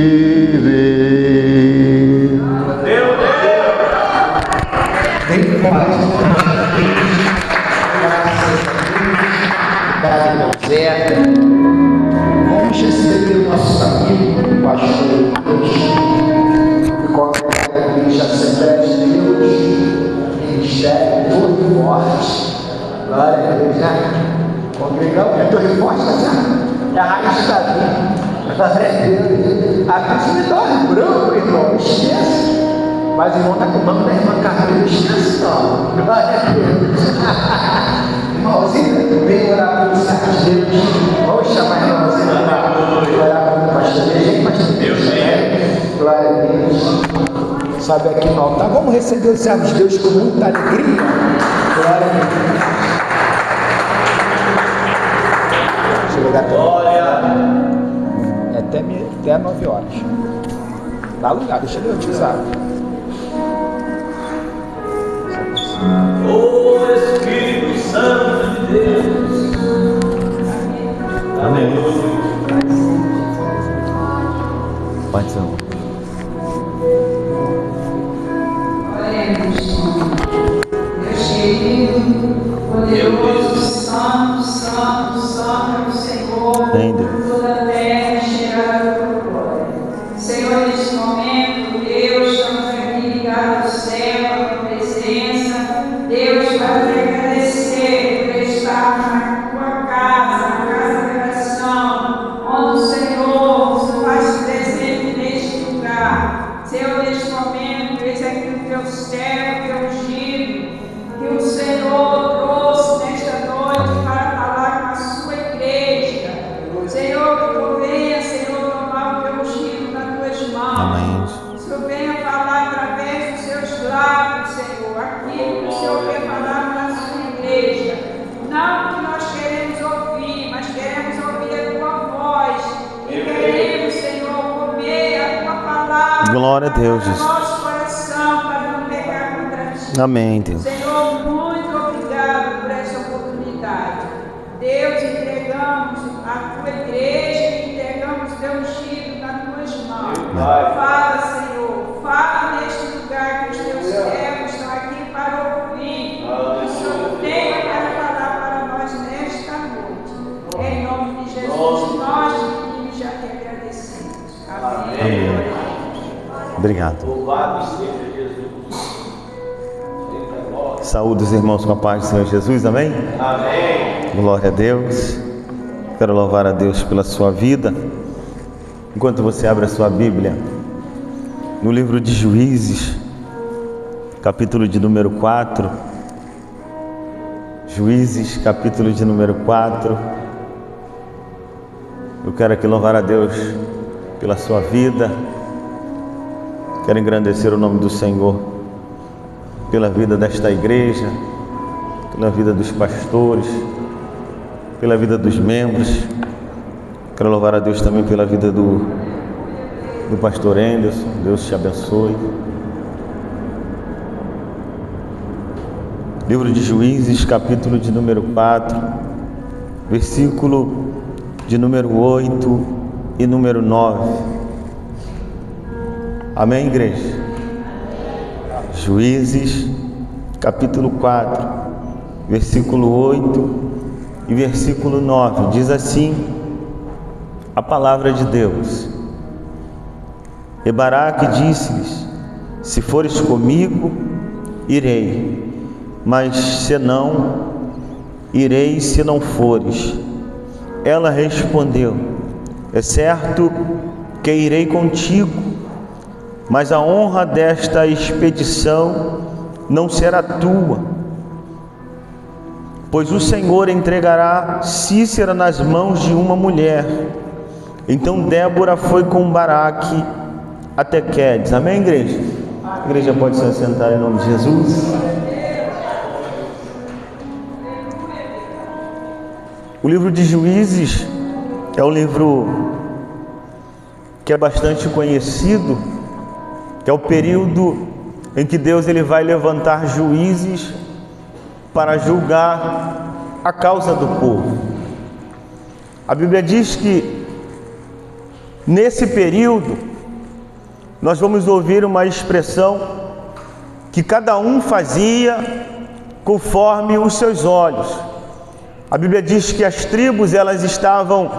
Vamos receber o nosso amigo, o pastor Deus, congrega a igreja Assembleia de Deus, ministério Torre Forte. Glória a Deus, né? Congregão é Torre Forte, tá certo? É a raiz da vida. Glória a Deus. A cruz me dói branco, irmão, esquece. Mas o irmão tá com mão da irmã Carmen, esquece não. Glória a Deus. Irmãozinho, vem orar pelo saco de Deus. Vamos chamar a irmãzinha para orar pelo pastor Deus. Glória a Deus. Sabe aqui no altar. Vamos receber os servos de Deus com muita alegria. Glória a Deus. Deixa eu ligar até 9 horas. Dá lugar, deixa eu utilizar. O Espírito Santo de Deus. Aleluia. Pode ser. Deus querido, poderoso, santo, santo, santo é o Senhor. Toda a terra cheirada por glória. Senhor, neste momento, Deus, estamos aqui ligados ao céu, à tua presença. Deus, para te agradecer por estar na tua casa, na casa da oração, onde o Senhor se faz presente neste lugar. Senhor, neste momento, eis aqui o teu servo, o teu ungido, que o Senhor trouxe nesta noite para falar com a sua igreja. Senhor, que tu venha, Senhor, tomar o teu ungido nas tuas mãos. Amém. Senhor, venha falar através dos seus lábios, Senhor, aquilo que o Senhor quer falar na sua igreja. Não que nós queremos ouvir, mas queremos ouvir a tua voz. E queremos, Senhor, comer a tua palavra. Glória a Deus, Jesus. No nosso coração, para não pecar contra ti. Amém, Deus. Senhor, muito obrigado por essa oportunidade. Deus, entregamos a tua igreja e entregamos teu ungido nas tuas mãos. Fala, Senhor, fala neste lugar que os teus servos estão aqui para ouvir. Que o Senhor tenha para falar para nós nesta noite. Em nome de Jesus, nós pedimos já te agradecemos. Amém. Amém. Obrigado. Louvado seja Jesus. Saúde os irmãos com a paz do Senhor Jesus, amém? Amém. Glória a Deus. Quero louvar a Deus pela sua vida. Enquanto você abre a sua Bíblia, no livro de Juízes, capítulo de número 4. Juízes, capítulo de número 4. Eu quero aqui louvar a Deus pela sua vida. Quero engrandecer o nome do Senhor pela vida desta igreja, pela vida dos pastores, pela vida dos membros. Quero louvar a Deus também pela vida do pastor Anderson. Deus te abençoe. Livro de Juízes, capítulo de número 4, versículo de número 8 e número 9. Amém, igreja? Juízes, capítulo 4, versículo 8 e versículo 9, diz assim a palavra de Deus: E Baraque disse-lhes: Se fores comigo, irei, mas se não, irei se não fores. Ela respondeu: É certo que irei contigo, mas a honra desta expedição não será tua, pois o Senhor entregará Cícera nas mãos de uma mulher. Então Débora foi com Baraque até Quedes. Amém, igreja? A igreja pode se assentar em nome de Jesus. O livro de Juízes é um livro que é bastante conhecido, que é o período em que Deus ele vai levantar juízes para julgar a causa do povo. A Bíblia diz que nesse período nós vamos ouvir uma expressão que cada um fazia conforme os seus olhos. A Bíblia diz que as tribos elas estavam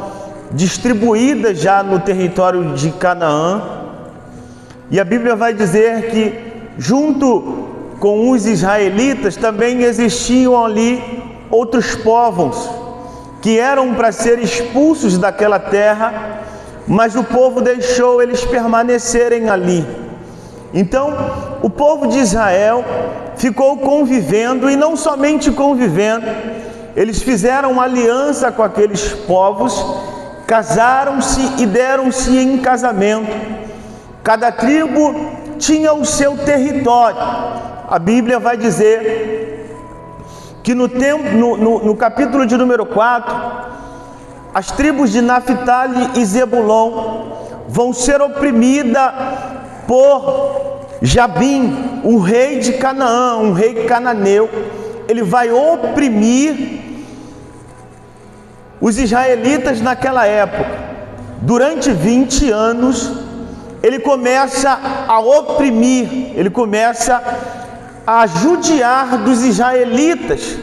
distribuídas já no território de Canaã, e a Bíblia vai dizer que junto com os israelitas também existiam ali outros povos que eram para ser expulsos daquela terra, mas o povo deixou eles permanecerem ali. Então o povo de Israel ficou convivendo, e não somente convivendo, eles fizeram aliança com aqueles povos, casaram-se e deram-se em casamento. Cada tribo tinha o seu território. A Bíblia vai dizer que no capítulo de número 4, as tribos de Naphtali e Zebulon vão ser oprimidas por Jabim, o rei de Canaã, um rei cananeu. Ele vai oprimir os israelitas naquela época. Durante 20 anos, ele começa a oprimir, ele começa a judiar dos israelitas,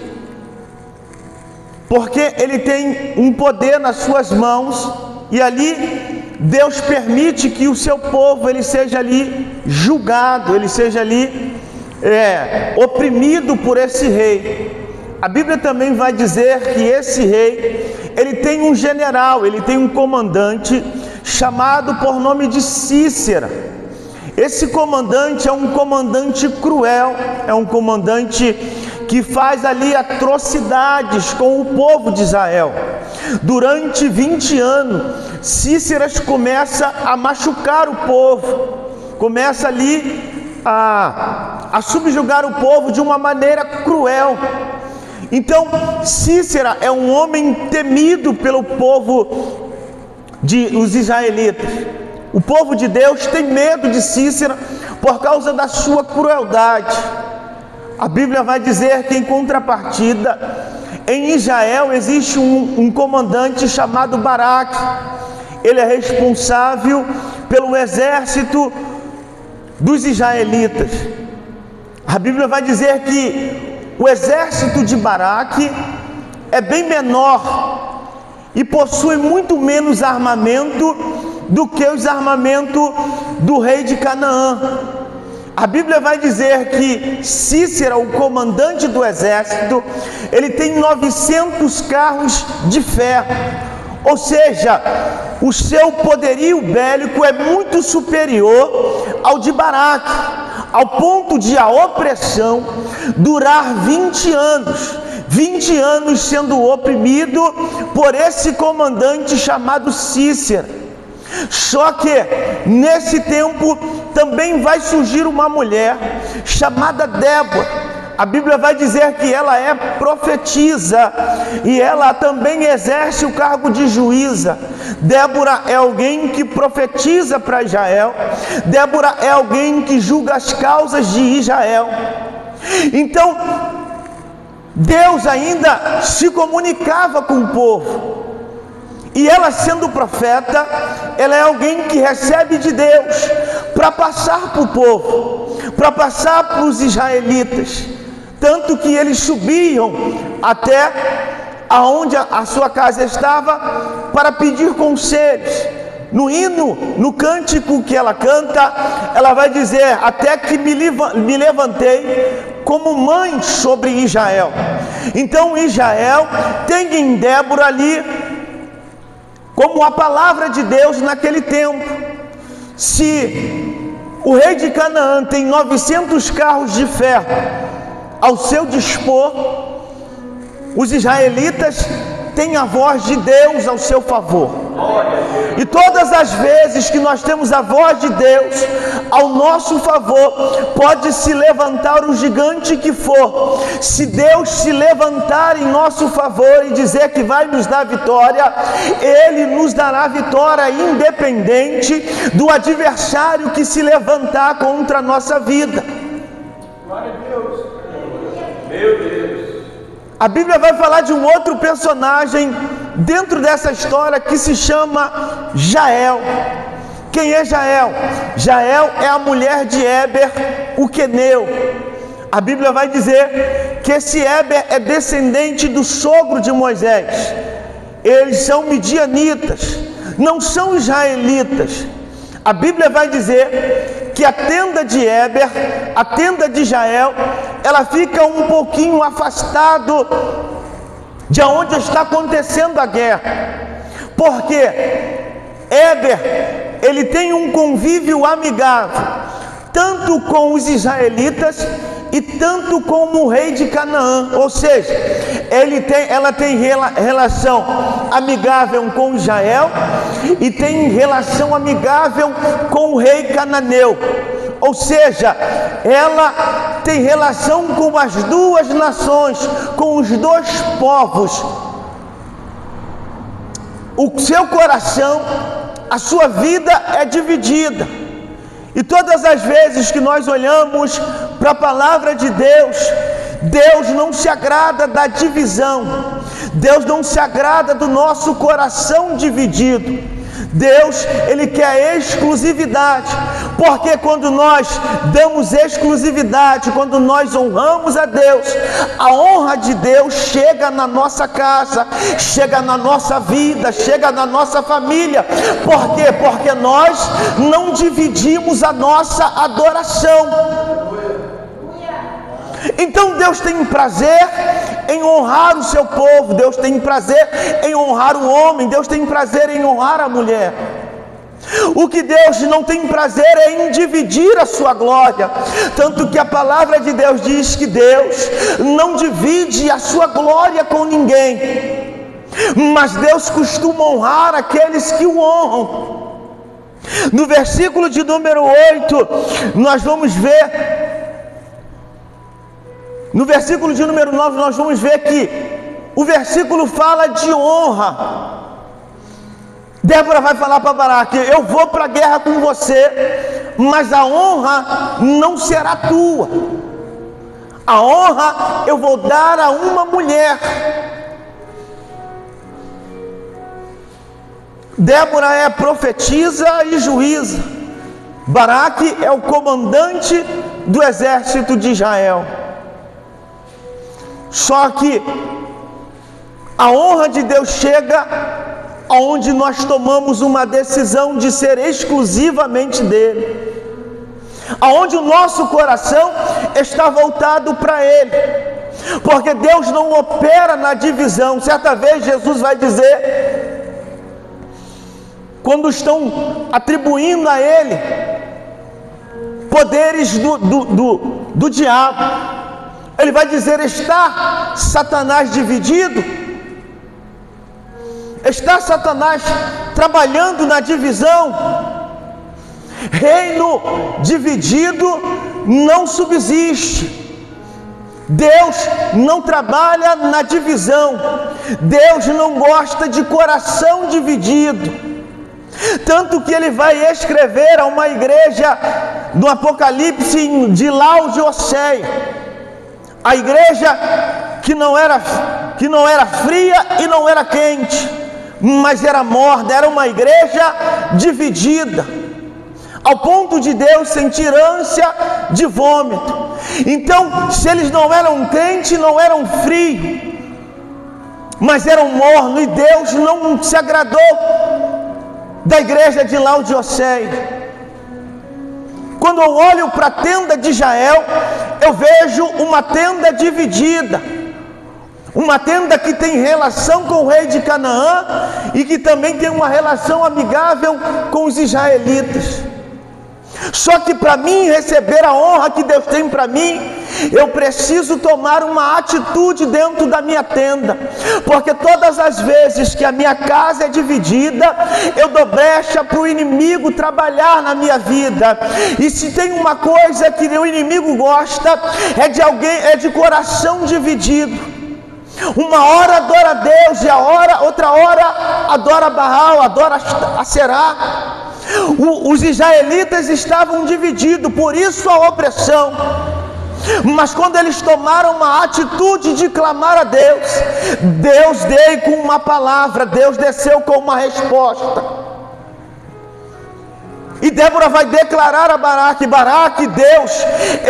porque ele tem um poder nas suas mãos, e ali Deus permite que o seu povo ele seja ali julgado, ele seja ali oprimido por esse rei. A Bíblia também vai dizer que esse rei, ele tem um general, ele tem um comandante chamado por nome de Cícera. Esse comandante é um comandante cruel, é um comandante que faz ali atrocidades com o povo de Israel. Durante 20 anos, Cícera começa a machucar o povo, começa ali a subjugar o povo de uma maneira cruel. Então Cícera é um homem temido pelo povo os israelitas. O povo de Deus tem medo de Cícera por causa da sua crueldade. A Bíblia vai dizer que, em contrapartida, em Israel existe um comandante chamado Baraque. Ele é responsável pelo exército dos israelitas. A Bíblia vai dizer que o exército de Baraque é bem menor e possui muito menos armamento do que os armamentos do rei de Canaã. A Bíblia vai dizer que Cícera, o comandante do exército, ele tem 900 carros de ferro, ou seja, o seu poderio bélico é muito superior ao de Baraque, ao ponto de a opressão durar 20 anos. 20 anos sendo oprimido por esse comandante chamado Cícera. Só que nesse tempo também vai surgir uma mulher chamada Débora. A Bíblia vai dizer que ela é profetisa e ela também exerce o cargo de juíza. Débora é alguém que profetiza para Israel. Débora é alguém que julga as causas de Israel. Então Deus ainda se comunicava com o povo. E ela, sendo profeta, ela é alguém que recebe de Deus para passar para o povo, para passar para os israelitas, tanto que eles subiam até aonde a sua casa estava para pedir conselhos. No hino, no cântico que ela canta, ela vai dizer: até que me levantei como mãe sobre Israel. Então Israel tem em Débora ali como a palavra de Deus naquele tempo. Se o rei de Canaã tem 900 carros de ferro ao seu dispor, os israelitas têm a voz de Deus ao seu favor. E todas as vezes que nós temos a voz de Deus ao nosso favor, pode se levantar o gigante que for. Se Deus se levantar em nosso favor e dizer que vai nos dar vitória, Ele nos dará vitória, independente do adversário que se levantar contra a nossa vida. Glória a Deus. Meu Deus. A Bíblia vai falar de um outro personagem dentro dessa história que se chama Jael. Quem é Jael? Jael é a mulher de Éber, o queneu. A Bíblia vai dizer que esse Éber é descendente do sogro de Moisés. Eles são midianitas, não são israelitas. A Bíblia vai dizer que a tenda de Éber, a tenda de Jael, ela fica um pouquinho afastado de onde está acontecendo a guerra, porque Éber, ele tem um convívio amigável, tanto com os israelitas e tanto com o rei de Canaã, ou seja, ela tem relação amigável com Israel e tem relação amigável com o rei cananeu, ou seja, ela tem relação com as duas nações, com os dois povos. O seu coração, a sua vida é dividida. E todas as vezes que nós olhamos para a palavra de Deus, Deus não se agrada da divisão, Deus não se agrada do nosso coração dividido. Deus, Ele quer exclusividade, porque quando nós damos exclusividade, quando nós honramos a Deus, a honra de Deus chega na nossa casa, chega na nossa vida, chega na nossa família. Por quê? Porque nós não dividimos a nossa adoração. Então Deus tem prazer em honrar o seu povo, Deus tem prazer em honrar o homem, Deus tem prazer em honrar a mulher. O que Deus não tem prazer é em dividir a sua glória, tanto que a palavra de Deus diz que Deus não divide a sua glória com ninguém, mas Deus costuma honrar aqueles que o honram. No versículo de número 8, nós vamos ver, no versículo de número 9, nós vamos ver que o versículo fala de honra. Débora vai falar para Baraque: eu vou para a guerra com você, mas a honra não será tua. A honra eu vou dar a uma mulher. Débora é profetisa e juíza. Baraque é o comandante do exército de Israel. Só que a honra de Deus chega aonde nós tomamos uma decisão de ser exclusivamente dele, aonde o nosso coração está voltado para ele, porque Deus não opera na divisão. Certa vez Jesus vai dizer, quando estão atribuindo a ele poderes do diabo, ele vai dizer: está Satanás dividido? Está Satanás trabalhando na divisão? Reino dividido não subsiste. Deus não trabalha na divisão. Deus não gosta de coração dividido. Tanto que ele vai escrever a uma igreja no Apocalipse de Laodiceia, a igreja que não era fria e não era quente, mas era morna, era uma igreja dividida. ao ponto de Deus sentir ânsia de vômito. Então, se eles não eram crentes, não eram frios, mas eram mornos, e Deus não se agradou da igreja de Laodiceia. Quando eu olho para a tenda de Jael, eu vejo uma tenda dividida, uma tenda que tem relação com o rei de Canaã e que também tem uma relação amigável com os israelitas. Só que para mim receber a honra que Deus tem para mim, eu preciso tomar uma atitude dentro da minha tenda, porque todas as vezes que a minha casa é dividida, eu dou brecha para o inimigo trabalhar na minha vida. E se tem uma coisa que o inimigo gosta, é de coração dividido. Uma hora adora a Deus e outra hora adora Baal, adora Aserá. Os israelitas estavam divididos, por isso a opressão. Mas quando eles tomaram uma atitude de clamar a Deus, Deus veio com uma palavra, Deus desceu com uma resposta. E Débora vai declarar a Baraque: Baraque, Deus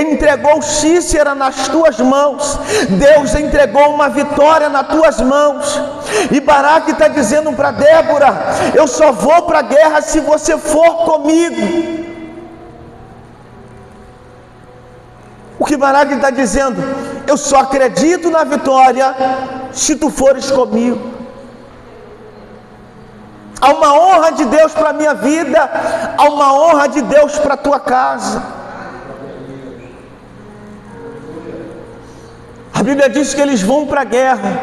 entregou Sísera nas tuas mãos, Deus entregou uma vitória nas tuas mãos. E Baraque está dizendo para Débora: eu só vou para a guerra se você for comigo. O que Baraque está dizendo? Eu só acredito na vitória se tu fores comigo. Há uma honra de Deus para a minha vida, há uma honra de Deus para a tua casa. A Bíblia diz que eles vão para a guerra.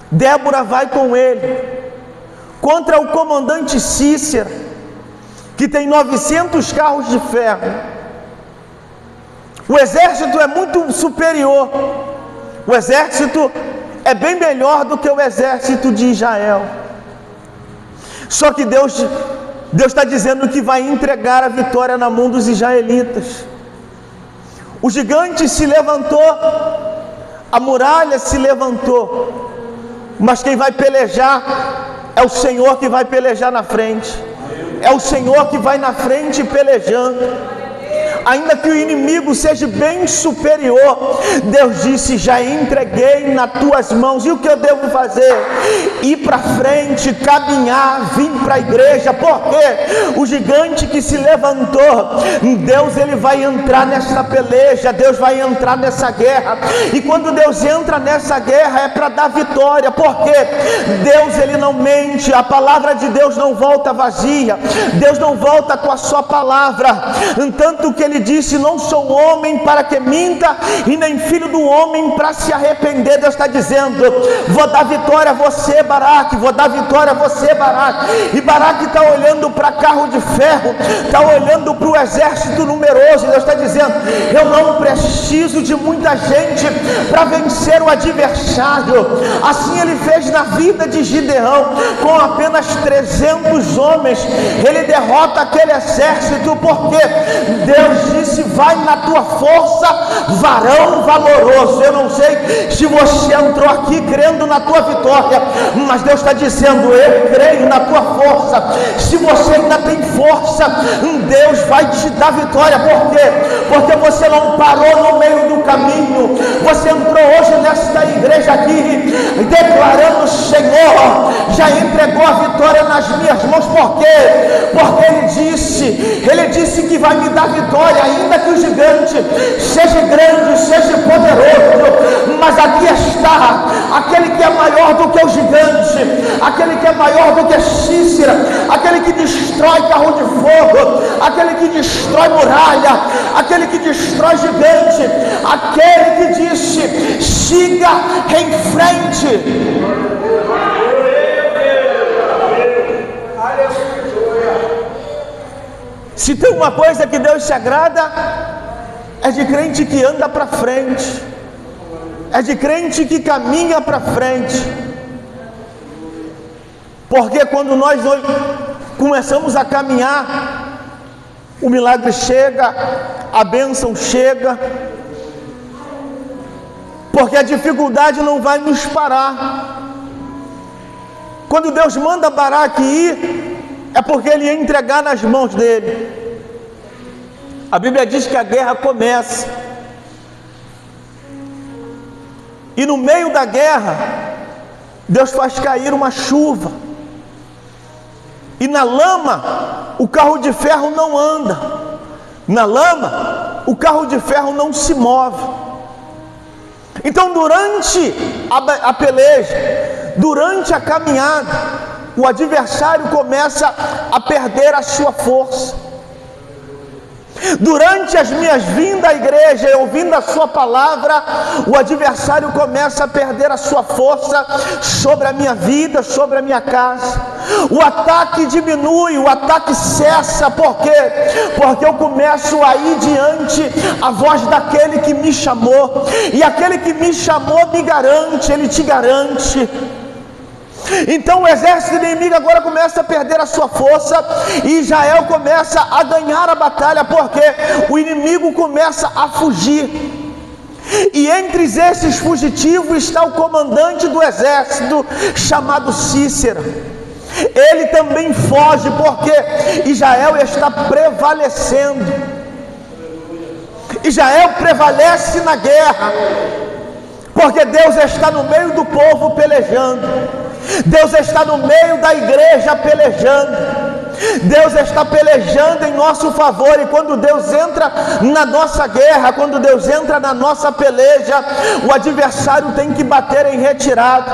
Débora vai com ele contra o comandante Sísera, que tem 900 carros de ferro. O exército é muito superior. O exército é bem melhor do que o exército de Israel. Só que Deus está dizendo que vai entregar a vitória na mão dos israelitas. O gigante se levantou, a muralha se levantou, mas quem vai pelejar é o Senhor que vai pelejar na frente. É o Senhor que vai na frente pelejando. Ainda que o inimigo seja bem superior, Deus disse: já entreguei nas tuas mãos. E o que eu devo fazer? Ir para frente, caminhar, vir para a igreja. Porque o gigante que se levantou, Deus ele vai entrar nessa peleja, Deus vai entrar nessa guerra. E quando Deus entra nessa guerra é para dar vitória. Porque Deus ele não mente, a palavra de Deus não volta vazia, Deus não volta com a sua palavra. Tanto que ele disse: não sou homem para que minta, e nem filho do homem para se arrepender. Deus está dizendo: vou dar vitória a você, Baraque, vou dar vitória a você, Baraque. E Baraque está olhando para carro de ferro, está olhando para o exército numeroso. Deus está dizendo: eu não preciso de muita gente para vencer o adversário. Assim ele fez na vida de Gideão, com apenas 300 homens ele derrota aquele exército. Porque Deus disse: vai na tua força, varão valoroso. Eu não sei se você entrou aqui crendo na tua vitória, mas Deus está dizendo: eu creio na tua força. Se você ainda tem força, Deus vai te dar vitória. Por quê? Porque você não parou no meio do caminho. Você entrou hoje nesta igreja aqui declarando: o Senhor já entregou a vitória nas minhas mãos. Por quê? Porque Ele disse que vai me dar vitória, ainda que o gigante seja grande, seja poderoso. Mas aqui está aquele que é maior do que o gigante, aquele que é maior do que Sísera, aquele que destrói carro de fogo, aquele que destrói muralha, aquele que destrói gigante, aquele que disse: siga em frente. Se tem uma coisa que Deus se agrada, é de crente que anda para frente, é de crente que caminha para frente. Porque quando nós começamos a caminhar, o milagre chega, a bênção chega. Porque a dificuldade não vai nos parar. Quando Deus manda Baraque ir, é porque ele ia entregar nas mãos dele. A Bíblia diz que a guerra começa. E no meio da guerra, Deus faz cair uma chuva. E na lama, o carro de ferro não anda. Na lama, o carro de ferro não se move. Então, durante a peleja, durante a caminhada, o adversário começa a perder a sua força. Durante as minhas vindas à igreja, eu ouvindo a sua palavra, o adversário começa a perder a sua força sobre a minha vida, sobre a minha casa. O ataque diminui, o ataque cessa. Por quê? Porque eu começo a ir diante a voz daquele que me chamou. E aquele que me chamou me garante, ele te garante. Então o exército inimigo agora começa a perder a sua força e Israel começa a ganhar a batalha, porque o inimigo começa a fugir. E entre esses fugitivos está o comandante do exército, chamado Cícera. Ele também foge, porque Israel está prevalecendo. Israel prevalece na guerra, porque Deus está no meio do povo pelejando. Deus está no meio da igreja pelejando. Deus está pelejando em nosso favor. E quando Deus entra na nossa guerra, quando Deus entra na nossa peleja, o adversário tem que bater em retirada.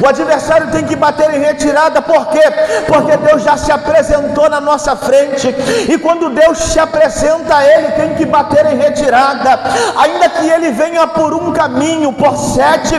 O adversário tem que bater em retirada. Por quê? Porque Deus já se apresentou na nossa frente. E quando Deus se apresenta, ele tem que bater em retirada. Ainda que ele venha por um caminho, por 7,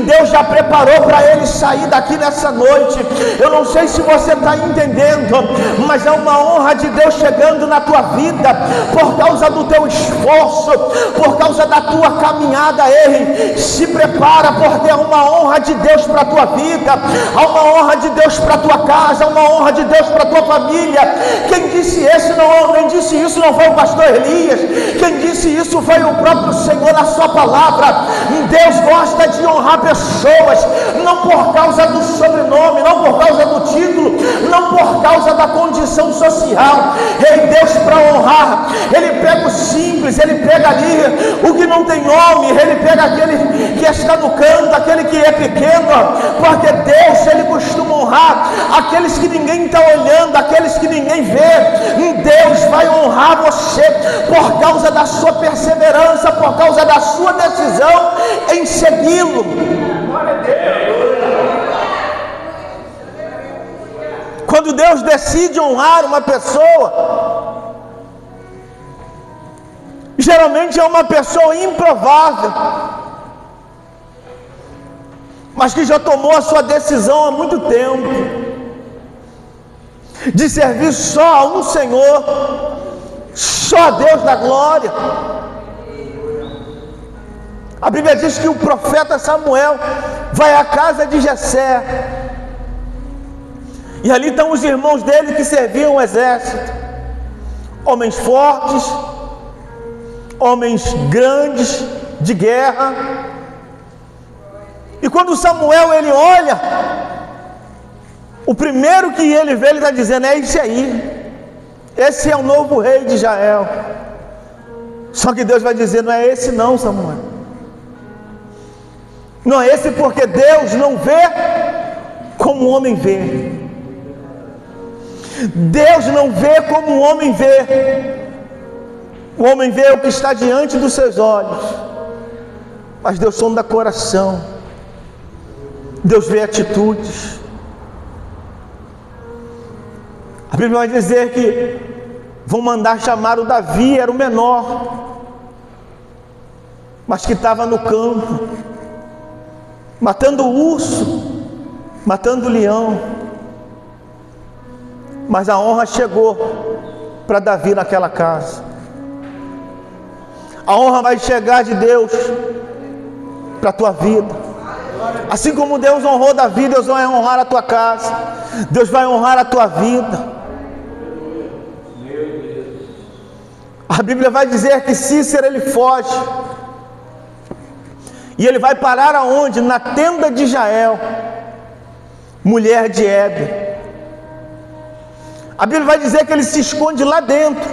Deus já preparou para ele sair daqui nessa noite. Eu não sei se você está entendendo, mas é uma honra de Deus chegando na tua vida, por causa do teu esforço, por causa da tua caminhada. Ei, se prepara, porque é uma honra de Deus para a tua vida, há uma honra de Deus para a tua casa, há uma honra de Deus para a tua família. Quem disse isso não foi o pastor Elias, quem disse isso foi o próprio Senhor na sua palavra. Deus gosta de honrar pessoas, não por causa do sobrenome, não por causa do título, não por causa da condição social. Ei, Deus, para honrar, ele pega o simples, ele pega ali o que não tem nome, ele pega aquele que está no canto, aquele que é pequeno, porque Deus, ele costuma honrar aqueles que ninguém está olhando, aqueles que ninguém vê. Deus vai honrar você por causa da sua perseverança, por causa da sua decisão em segui-lo. Glória a Deus. Quando Deus decide honrar uma pessoa, geralmente é uma pessoa improvável, mas que já tomou a sua decisão há muito tempo, de servir só a um Senhor, só a Deus da glória. A Bíblia diz que o profeta Samuel vai à casa de Jessé, e ali estão os irmãos dele que serviam o exército, homens fortes, homens grandes de guerra. E quando Samuel ele olha, o primeiro que ele vê, ele está dizendo: é esse aí, esse é o novo rei de Israel. Só que Deus vai dizer: não é esse não, Samuel, não é esse, porque Deus não vê como o homem vê. Deus não vê como o homem vê. O homem vê o que está diante dos seus olhos, mas Deus sonda coração. Deus vê atitudes. A Bíblia vai dizer que vão mandar chamar o Davi, era o menor, mas que estava no campo, matando o urso, matando o leão. Mas a honra chegou para Davi naquela casa. A honra vai chegar de Deus para a tua vida. Assim como Deus honrou Davi, Deus vai honrar a tua casa, Deus vai honrar a tua vida. A Bíblia vai dizer que Cícera ele foge, e ele vai parar aonde? Na tenda de Jael, mulher de Éber. A Bíblia vai dizer que ele se esconde lá dentro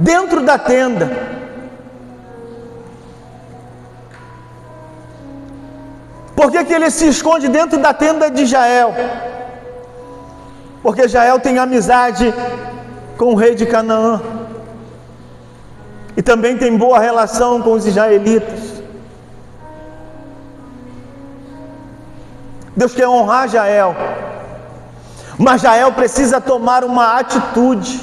dentro da tenda. Por que ele se esconde dentro da tenda de Jael? Porque Jael tem amizade com o rei de Canaã. E também tem boa relação com os israelitas. Deus quer honrar Jael. Mas Jael precisa tomar uma atitude.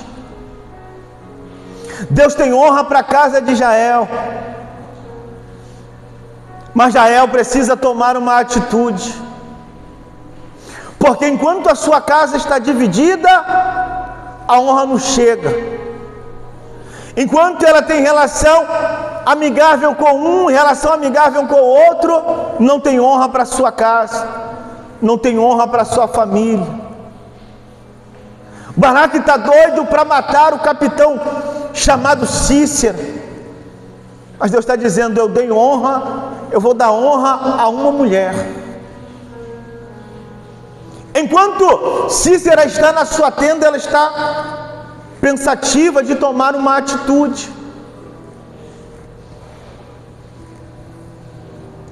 Deus tem honra para a casa de Jael. Mas Jael precisa tomar uma atitude. Porque enquanto a sua casa está dividida, a honra não chega. Enquanto ela tem relação amigável com um, relação amigável com o outro, não tem honra para a sua casa, não tem honra para a sua família. Baraque está doido para matar o capitão chamado Cícera. Mas Deus está dizendo: eu dei honra, eu vou dar honra a uma mulher. Enquanto Cícera está na sua tenda, ela está pensativa de tomar uma atitude.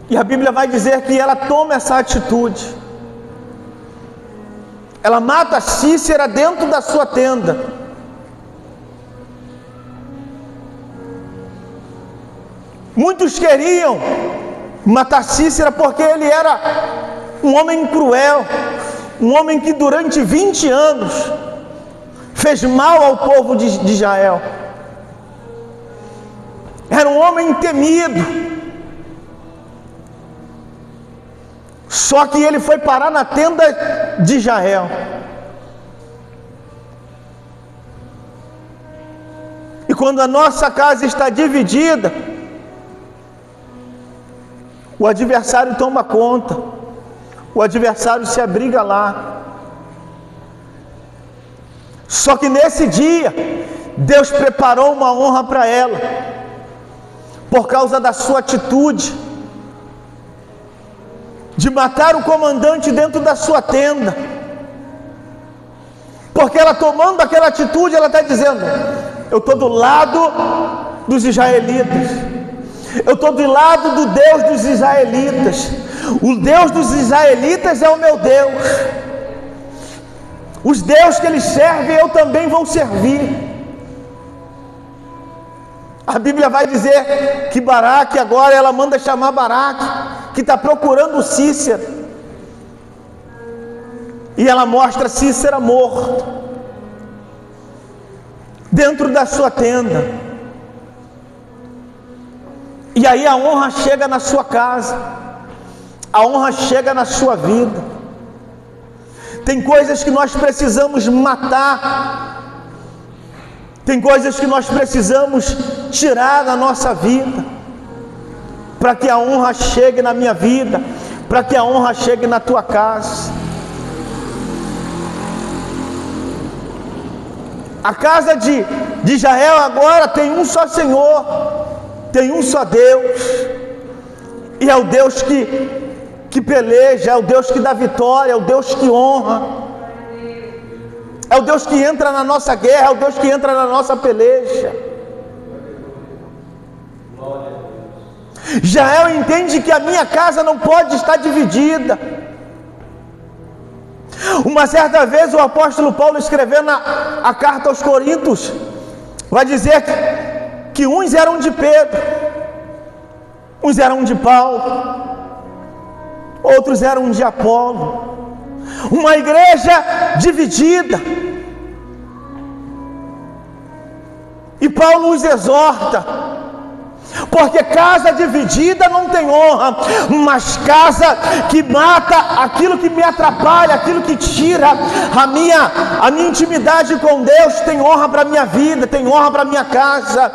E a Bíblia vai dizer que ela toma essa atitude. Ela mata Cícera dentro da sua tenda. Muitos queriam matar Cícera porque ele era um homem cruel, um homem que durante 20 anos fez mal ao povo de Israel. Era um homem temido. Só que ele foi parar na tenda de Jael. E quando a nossa casa está dividida, o adversário toma conta, o adversário se abriga lá. Só que nesse dia, Deus preparou uma honra para ela, por causa da sua atitude, de matar o comandante dentro da sua tenda. Porque ela tomando aquela atitude, ela está dizendo: eu estou do lado dos israelitas, eu estou do lado do Deus dos israelitas. O Deus dos israelitas é o meu Deus. Os deuses que eles servem, eu também vou servir. A Bíblia vai dizer que Baraque, agora ela manda chamar Baraque, que está procurando Cícera. E ela mostra Cícera morto, dentro da sua tenda. E aí a honra chega na sua casa, a honra chega na sua vida. Tem coisas que nós precisamos matar, tem coisas que nós precisamos tirar da nossa vida, para que a honra chegue na minha vida, para que a honra chegue na tua casa. A casa de Jael agora tem um só Senhor, tem um só Deus, e é o Deus que peleja, é o Deus que dá vitória, é o Deus que honra, é o Deus que entra na nossa guerra, é o Deus que entra na nossa peleja. Jael entende que a minha casa não pode estar dividida. Uma certa vez o apóstolo Paulo, escrevendo a carta aos Coríntios, vai dizer que uns eram de Pedro, uns eram de Paulo, outros eram de Apolo. Uma igreja dividida. E Paulo os exorta, porque casa dividida não tem honra, mas casa que mata aquilo que me atrapalha, aquilo que tira a minha intimidade com Deus, tem honra para a minha vida, tem honra para a minha casa.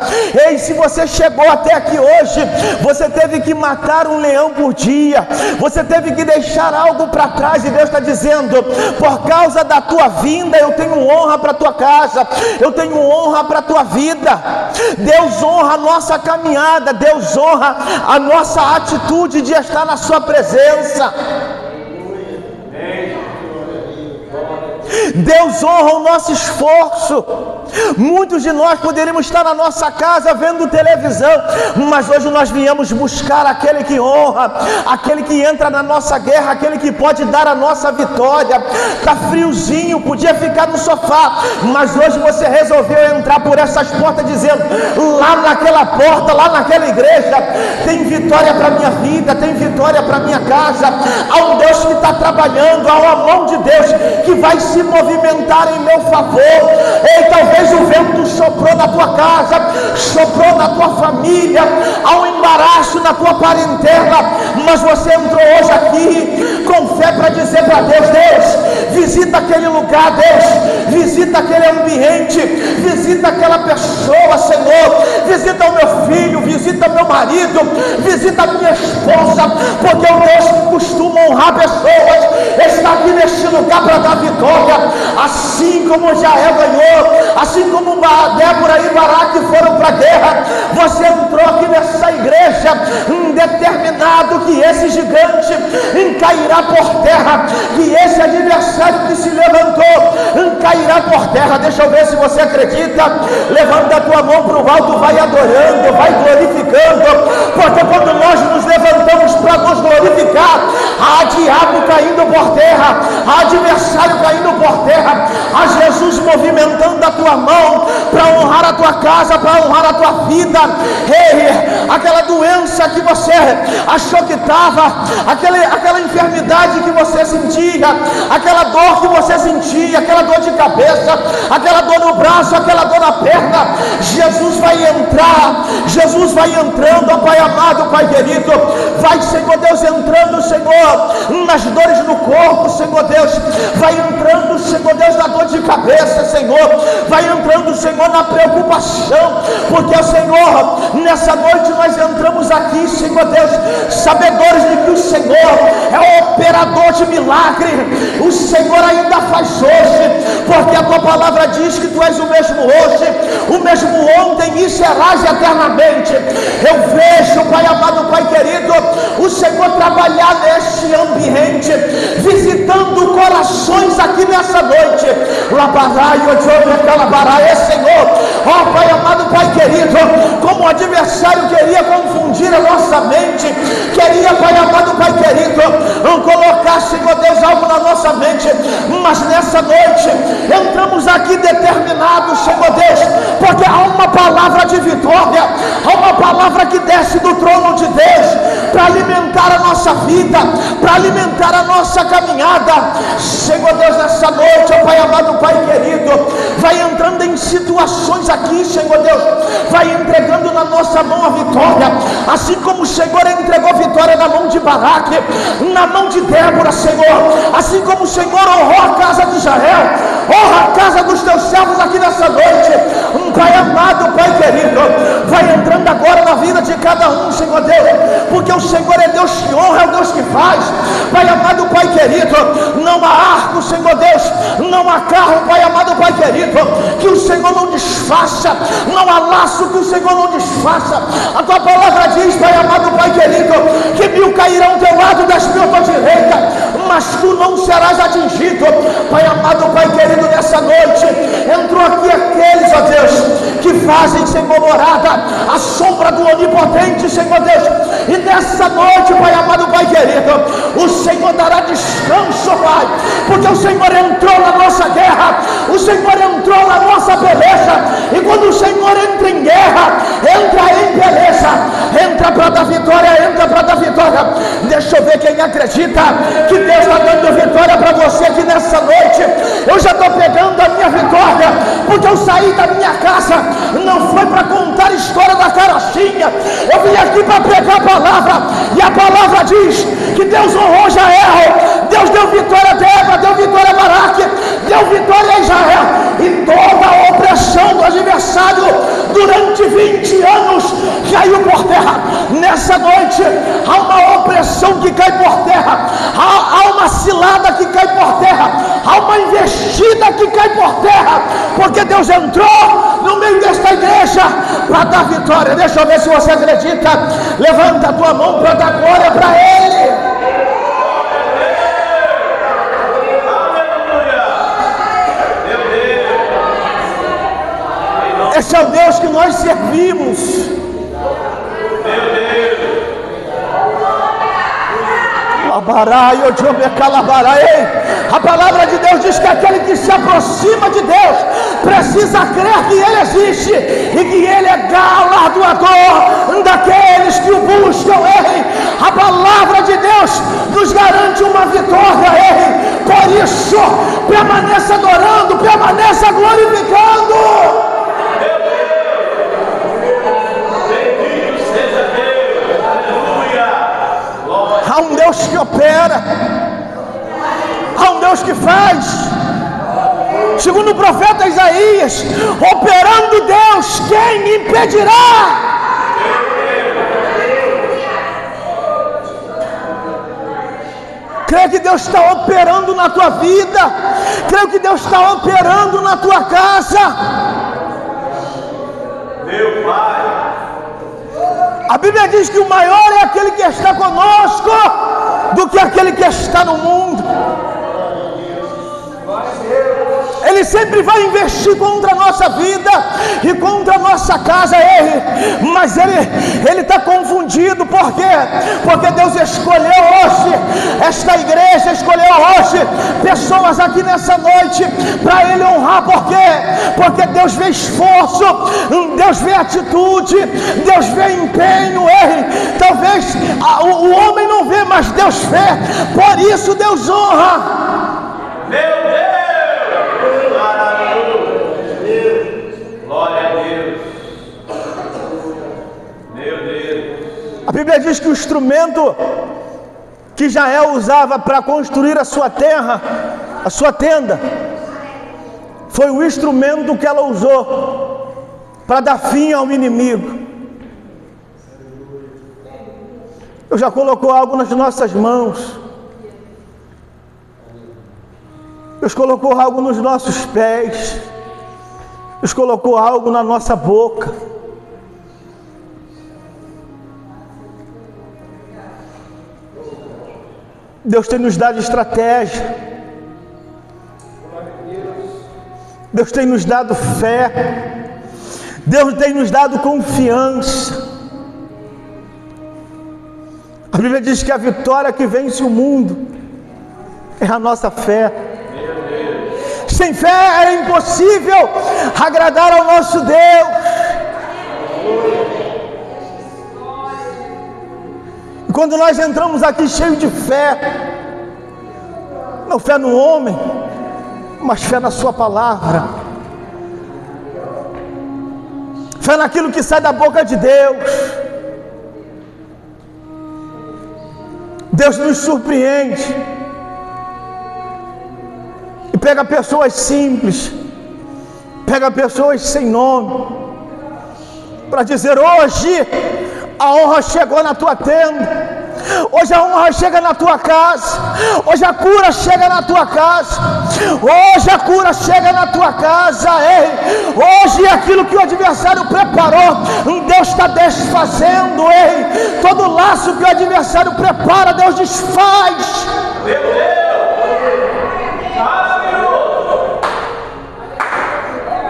Ei, se você chegou até aqui hoje, você teve que matar um leão por dia, você teve que deixar algo para trás, e Deus está dizendo: por causa da tua vinda, eu tenho honra para a tua casa, eu tenho honra para a tua vida. Deus honra a nossa caminhada, Deus honra a nossa atitude de estar na sua presença. Deus honra o nosso esforço. Muitos de nós poderíamos estar na nossa casa vendo televisão, mas hoje nós viemos buscar aquele que honra, aquele que entra na nossa guerra, aquele que pode dar a nossa vitória. Está friozinho, podia ficar no sofá, mas hoje você resolveu entrar por essas portas dizendo: lá naquela porta, lá naquela igreja, tem vitória para minha vida, tem vitória para minha casa. Há um Deus que está trabalhando, há uma mão de Deus que vai se movimentar em meu favor. Ei, talvez o vento soprou na tua casa, soprou na tua família, há um embaraço na tua parentela, mas você entrou hoje aqui com fé para dizer para Deus: Deus, visita aquele lugar, Deus, visita aquele ambiente, visita aquela pessoa, Senhor, visita o meu filho, visita meu marido, visita a minha esposa, porque o Deus que costuma honrar pessoas está aqui neste lugar para dar vitória. Assim como Jael ganhou, assim como Débora e Baraque foram para a guerra, você entrou aqui nessa igreja determinado que esse gigante cairá por terra, que esse adversário que se levantou cairá por terra. Deixa eu ver se você acredita. Levanta a tua mão para o alto, vai adorando, vai glorificando, porque quando nós nos levantamos para nos glorificar, há diabo caindo por terra, há adversário caindo por terra, há Jesus movimentando a tua mão para honrar a tua casa, para honrar a tua vida. Ei, aquela doença que você achou que estava, aquela enfermidade que você sentia, aquela dor que você sentia, aquela dor de cabeça, aquela dor no braço, aquela dor na perna, Jesus vai entrar, Jesus vai entrando, ó Pai amado, Pai querido, vai, Senhor Deus, entrando, Senhor, nas dores no corpo, Senhor Deus, vai entrando, Senhor Deus, na dor de cabeça, Senhor, vai entrando, Senhor, na preocupação, porque, Senhor, nessa noite nós entramos aqui, Senhor Deus, sabedores de que o Senhor é o operador de milagre, o Senhor ainda faz hoje, porque a tua palavra diz que tu és o mesmo hoje, o mesmo ontem e serás eternamente. Eu vejo, Pai amado, Pai querido, o Senhor trabalhar neste ambiente, visitando corações aqui nessa noite. Senhor, ó Pai amado, Pai querido, como o adversário queria confundir a nossa mente, queria, Pai amado, Pai querido, colocar, Senhor Deus, algo na nossa mente, mas nessa noite entramos aqui determinados, Senhor Deus, porque há uma palavra de vitória, há uma palavra que desce do trono de Deus para alimentar a nossa vida, para alimentar a nossa caminhada. Senhor Deus, nessa noite, ó Pai amado, Pai querido, vai entrando em situações aqui, Senhor Deus, vai entregando na nossa mão a vitória, assim como o Senhor entregou vitória na mão de Baraque, na mão de Débora, Senhor, assim como o Senhor honrou a casa de Israel, honra a casa dos teus servos aqui nessa noite. Pai amado, Pai querido, vai entrando agora na vida de cada um, Senhor Deus, porque o Senhor é Deus que honra, é o Deus que faz. Pai amado, Pai querido, não há arco, Senhor Deus, não há carro, Pai amado, Pai querido, que o Senhor não desfaça, não há laço que o Senhor não desfaça. A tua palavra diz, Pai amado, Pai querido, que 1000 cairão ao teu lado, 10.000 à tua direita, mas tu não serás atingido. Pai amado, Pai querido, nessa noite entrou aqui aqueles, ó Deus, que fazem, Senhor, morada a sombra do Onipotente, Senhor Deus, e nessa noite, Pai amado, Pai querido, o Senhor dará descanso, Pai, porque o Senhor entrou na nossa guerra, o Senhor entrou na nossa peleja, e quando o Senhor entra em guerra, entra em peleja, entra para dar vitória, entra para dar vitória. Deixa eu ver quem acredita que Deus está dando vitória para você aqui nessa noite. Eu já estou pegando a minha vitória, porque eu saí da minha casa, não foi para contar a história da carochinha, eu vim aqui para pregar a palavra, e a palavra diz que Deus honrou Jael, Deus deu vitória a Débora, deu vitória a Baraque, deu vitória a Israel, e toda a opressão do adversário durante 20 anos caiu por terra. Nessa noite há uma opressão que cai por terra, há uma cilada que cai por terra, há uma investida que cai por terra, porque Deus entrou no meio desta igreja para dar vitória. Deixa eu ver se você acredita. Levanta a tua mão para dar glória para Ele. Esse é o Deus que nós servimos. A palavra de Deus diz que aquele que se aproxima de Deus precisa crer que Ele existe e que Ele é galardoador daqueles que o buscam. A palavra de Deus nos garante uma vitória. Por isso, permaneça adorando, permaneça glorificando. Há um Deus que opera, há um Deus que faz. Segundo o profeta Isaías, operando Deus, quem impedirá? Creio que Deus está operando na tua vida, creio que Deus está operando na tua casa. Meu Pai. A Bíblia diz que o maior é aquele que está conosco do que aquele que está no mundo. Ele sempre vai investir contra a nossa vida e contra a nossa casa, mas ele está confundido. Por quê? Porque Deus escolheu hoje esta igreja, escolheu hoje pessoas aqui nessa noite para Ele honrar. Por quê? Porque Deus vê esforço, Deus vê atitude, Deus vê empenho. Talvez o homem não vê, mas Deus vê. Por isso Deus honra. Meu Deus! Glória a Deus. Meu Deus. A Bíblia diz que o instrumento que Jael usava para construir a sua terra, a sua tenda, foi o instrumento que ela usou para dar fim ao inimigo. Deus já colocou algo nas nossas mãos. Deus colocou algo nos nossos pés. Deus colocou algo na nossa boca. Deus tem nos dado estratégia. Deus tem nos dado fé. Deus tem nos dado confiança. A Bíblia diz que a vitória que vence o mundo é a nossa fé. Sem fé é impossível agradar ao nosso Deus. E quando nós entramos aqui cheios de fé, não fé no homem, mas fé na sua palavra, fé naquilo que sai da boca de Deus, Deus nos surpreende e pega pessoas simples, pega pessoas sem nome, para dizer: hoje a honra chegou na tua tenda, hoje a honra chega na tua casa, hoje a cura chega na tua casa, hoje a cura chega na tua casa. Hoje aquilo que o adversário preparou, Deus está desfazendo. Todo laço que o adversário prepara, Deus desfaz. Meu Deus!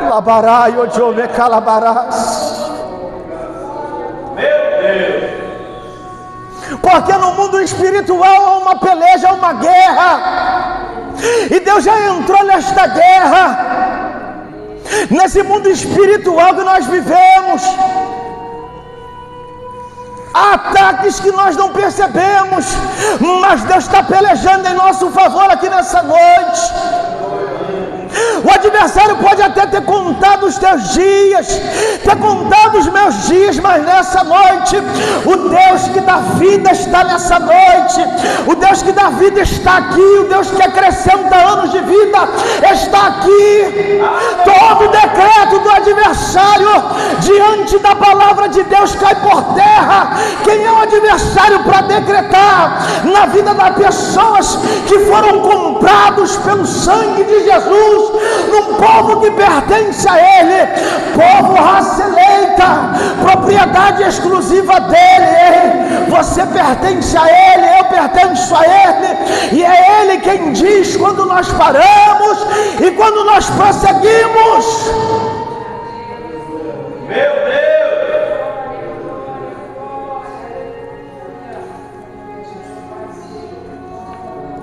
Labarai, odiome, calabarás. Meu Deus! Porque no mundo espiritual há uma peleja, há uma guerra, e Deus já entrou nesta guerra, nesse mundo espiritual que nós vivemos. Há ataques que nós não percebemos, mas Deus está pelejando em nosso favor aqui nessa noite. O adversário pode até ter contado os teus dias, ter contado os meus dias, mas nessa noite, o Deus que dá vida está nessa noite. O Deus que dá vida está aqui. O Deus que acrescenta anos de vida está aqui. Todo decreto do adversário diante da palavra de Deus cai por terra. Quem é o adversário para decretar na vida das pessoas que foram comprados pelo sangue de Jesus, num povo que pertence a Ele, povo raça eleita, propriedade exclusiva dEle? Você pertence a Ele, eu pertenço a Ele, e é Ele quem diz quando nós paramos e quando nós prosseguimos.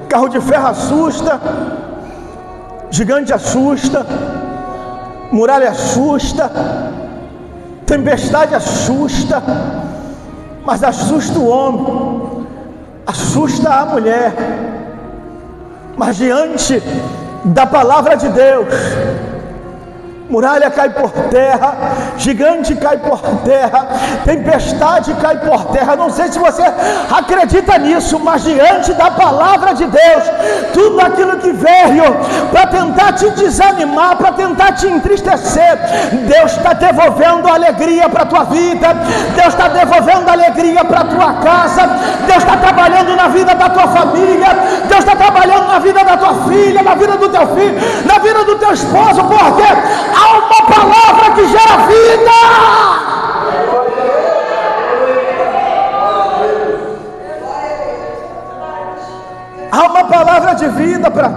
Carro de ferro assusta, gigante assusta, muralha assusta, tempestade assusta, mas assusta o homem, assusta a mulher. Mas diante da palavra de Deus, muralha cai por terra, gigante cai por terra, tempestade cai por terra. Não sei se você acredita nisso, mas diante da palavra de Deus, tudo aquilo que veio para tentar te desanimar, para tentar te entristecer, Deus está devolvendo alegria para a tua vida, Deus está devolvendo alegria para a tua casa, Deus está trabalhando na vida da tua família, Deus está trabalhando na vida da tua filha, na vida do teu filho, na vida do teu esposo, porque há uma palavra que gera vida. Há uma palavra de vida para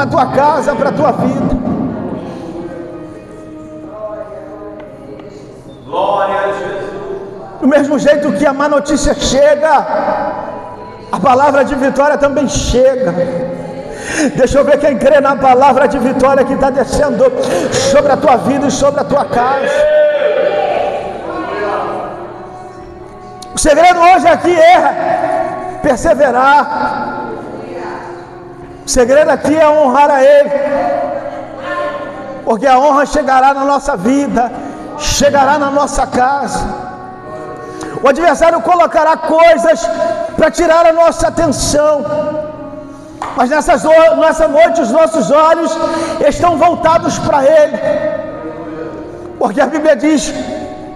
a tua casa, para a tua vida. Glória a Jesus. Do mesmo jeito que a má notícia chega, a palavra de vitória também chega. Deixa eu ver quem crê na palavra de vitória que está descendo sobre a tua vida e sobre a tua casa. O segredo hoje aqui é perseverar. O segredo aqui é honrar a Ele, porque a honra chegará na nossa vida, chegará na nossa casa. O adversário colocará coisas para tirar a nossa atenção, mas nessa noite os nossos olhos estão voltados para Ele, porque a Bíblia diz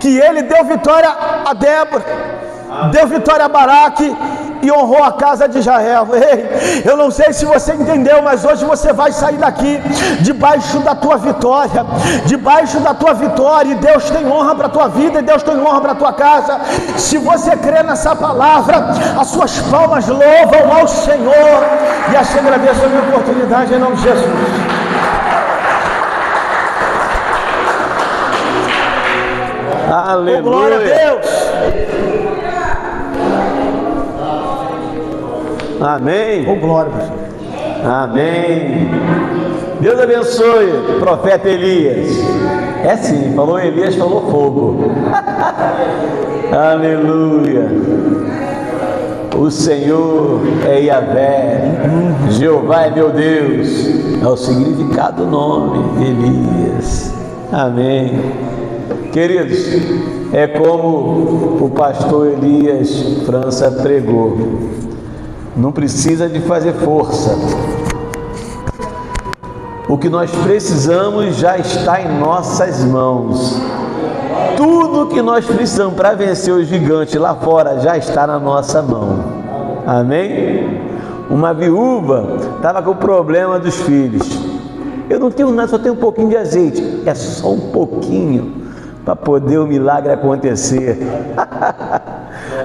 que Ele deu vitória a Débora, deu vitória a Baraque e honrou a casa de Israel. Ei, eu não sei se você entendeu, mas hoje você vai sair daqui debaixo da tua vitória, debaixo da tua vitória, e Deus tem honra para a tua vida, e Deus tem honra para a tua casa. Se você crê nessa palavra, as suas palmas louvam ao Senhor, e assim agradeço a minha oportunidade em nome de Jesus. Aleluia. Oh, glória a Deus. Amém. Oh, glória. Amém. Deus abençoe, profeta Elias. É sim, falou Elias, falou fogo. Aleluia. O Senhor é Yahvé, Jeová é meu Deus. É o significado do nome Elias. Amém. Queridos, é como o pastor Elias França pregou. Não precisa de fazer força. O que nós precisamos já está em nossas mãos. Tudo que nós precisamos para vencer o gigante lá fora já está na nossa mão. Amém? Uma viúva estava com o problema dos filhos. Eu não tenho nada, só tenho um pouquinho de azeite. É só um pouquinho para poder o milagre acontecer.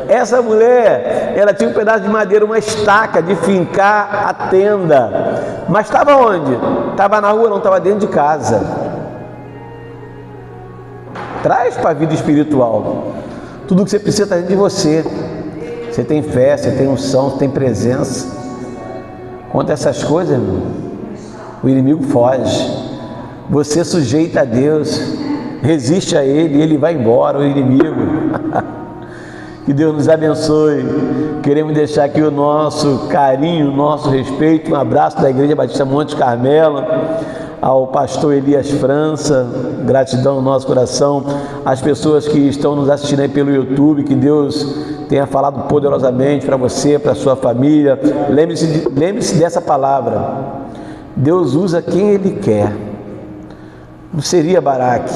Essa mulher, ela tinha um pedaço de madeira, uma estaca de fincar a tenda. Mas estava onde? Estava na rua, não estava dentro de casa. Traz para a vida espiritual. Tudo que você precisa está dentro de você. Você tem fé, você tem unção, você tem presença. Conta essas coisas, irmão, o inimigo foge. Você sujeita a Deus, resiste a Ele, Ele vai embora, o inimigo. Que Deus nos abençoe. Queremos deixar aqui o nosso carinho, o nosso respeito, um abraço da Igreja Batista Monte Carmelo ao pastor Elias França, gratidão no nosso coração, as pessoas que estão nos assistindo aí pelo YouTube, que Deus tenha falado poderosamente para você, para a sua família. Lembre-se dessa palavra, Deus usa quem Ele quer. Não seria Baraque,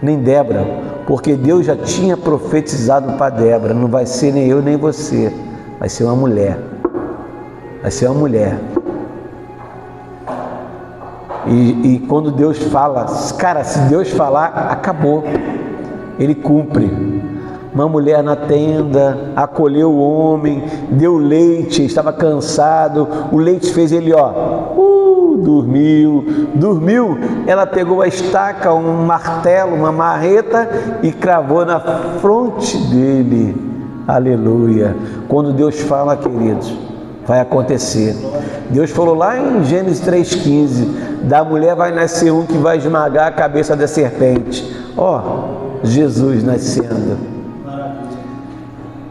nem Débora, porque Deus já tinha profetizado para Débora, não vai ser nem eu nem você, vai ser uma mulher, vai ser uma mulher. E quando Deus fala, cara, se Deus falar, acabou, Ele cumpre. Uma mulher na tenda, acolheu o homem, deu leite, estava cansado, o leite fez ele, dormiu, ela pegou a estaca, um martelo, uma marreta e cravou na fronte dele. Aleluia. Quando Deus fala, queridos, vai acontecer. Deus falou lá em Gênesis 3,15, da mulher vai nascer um que vai esmagar a cabeça da serpente. Ó, Jesus nascendo.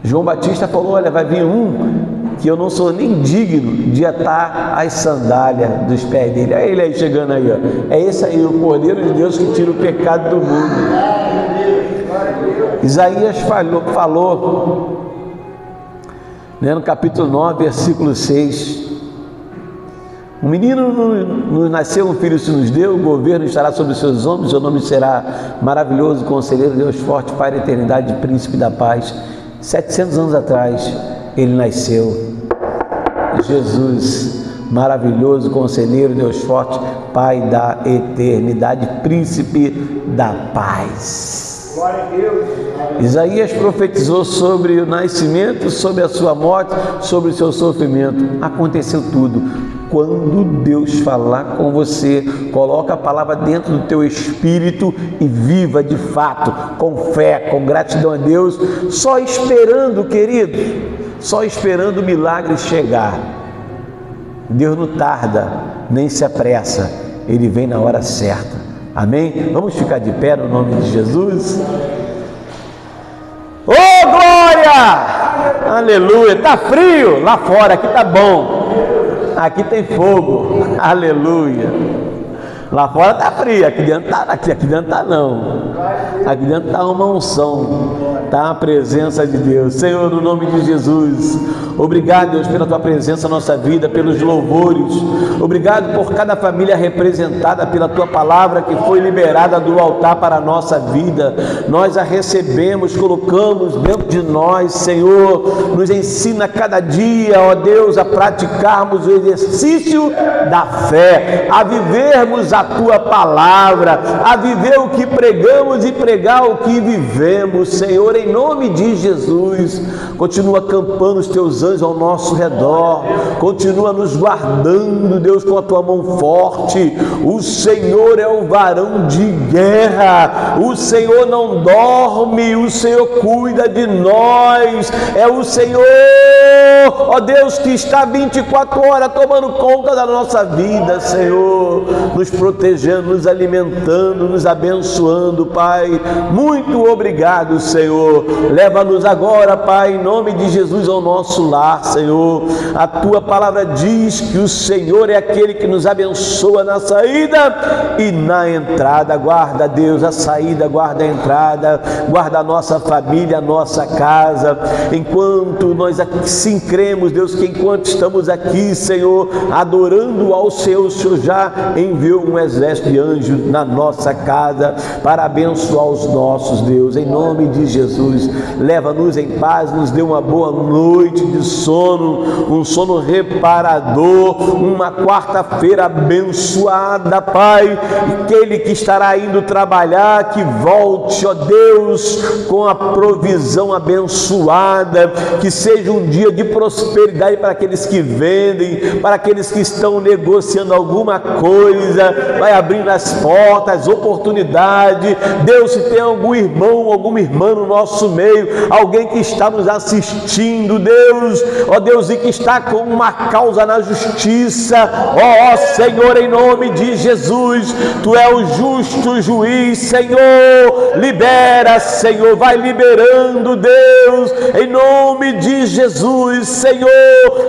João Batista falou, olha, vai vir um que eu não sou nem digno de atar as sandálias dos pés dele. Olha ele aí chegando aí, ó. É esse aí, o Cordeiro de Deus que tira o pecado do mundo. Isaías falou né, no capítulo 9, versículo 6. Um menino nos nasceu, um filho se nos deu, o governo estará sobre os seus ombros, seu nome será maravilhoso, conselheiro, Deus forte, Pai da eternidade, príncipe da paz. 700 anos atrás ele nasceu. Jesus, maravilhoso, conselheiro, Deus forte, Pai da eternidade, príncipe da paz. Glória a Deus. Isaías profetizou sobre o nascimento, sobre a sua morte, sobre o seu sofrimento. Aconteceu tudo. Quando Deus falar com você, coloca a palavra dentro do teu espírito e viva de fato, com fé, com gratidão a Deus, só esperando, querido, só esperando o milagre chegar. Deus não tarda, nem se apressa, Ele vem na hora certa. Amém? Vamos ficar de pé no nome de Jesus. Oh, glória! Aleluia! Tá frio lá fora, aqui tá bom. Aqui tem fogo. Aleluia! Lá fora tá frio, aqui dentro tá não. Aqui dentro tá uma unção, tá a presença de Deus. Senhor, no nome de Jesus, obrigado, Deus, pela tua presença na nossa vida, pelos louvores. Obrigado por cada família representada pela tua palavra que foi liberada do altar para a nossa vida. Nós a recebemos, colocamos dentro de nós, Senhor. Nos ensina cada dia, ó Deus, a praticarmos o exercício da fé, a vivermos a tua palavra, a viver o que pregamos e pregar o que vivemos. Senhor, em nome de Jesus, continua acampando os teus anjos ao nosso redor, continua nos guardando, Deus, com a tua mão forte. O Senhor é o varão de guerra, o Senhor não dorme, o Senhor cuida de nós, é o Senhor, ó Deus, que está 24 horas tomando conta da nossa vida, Senhor, nos protegendo, nos alimentando, nos abençoando, Pai. Muito obrigado, Senhor. Leva-nos agora, Pai, em nome de Jesus, ao nosso lar, Senhor. A tua palavra diz que o Senhor é aquele que nos abençoa na saída e na entrada. Guarda, Deus, a saída, guarda a entrada, guarda a nossa família, a nossa casa. Enquanto nós assim cremos, Deus, que enquanto estamos aqui, Senhor, adorando ao Senhor, o Senhor já enviou um exército de anjos na nossa casa para abençoar os nossos, Deus, em nome de Jesus. Leva-nos em paz, nos dê uma boa noite de sono, um sono reparador, uma quarta-feira abençoada, Pai. Aquele que estará indo trabalhar, que volte, ó Deus, com a provisão abençoada, que seja um dia de prosperidade para aqueles que vendem, para aqueles que estão negociando alguma coisa. Vai abrindo as portas, oportunidade. Deus, se tem algum irmão, alguma irmã no nosso meio, alguém que está nos assistindo, Deus, ó Deus, e que está com uma causa na justiça, ó Senhor, em nome de Jesus, Tu é o justo juiz, Senhor, libera, Senhor, vai liberando, Deus, em nome de Jesus, Senhor,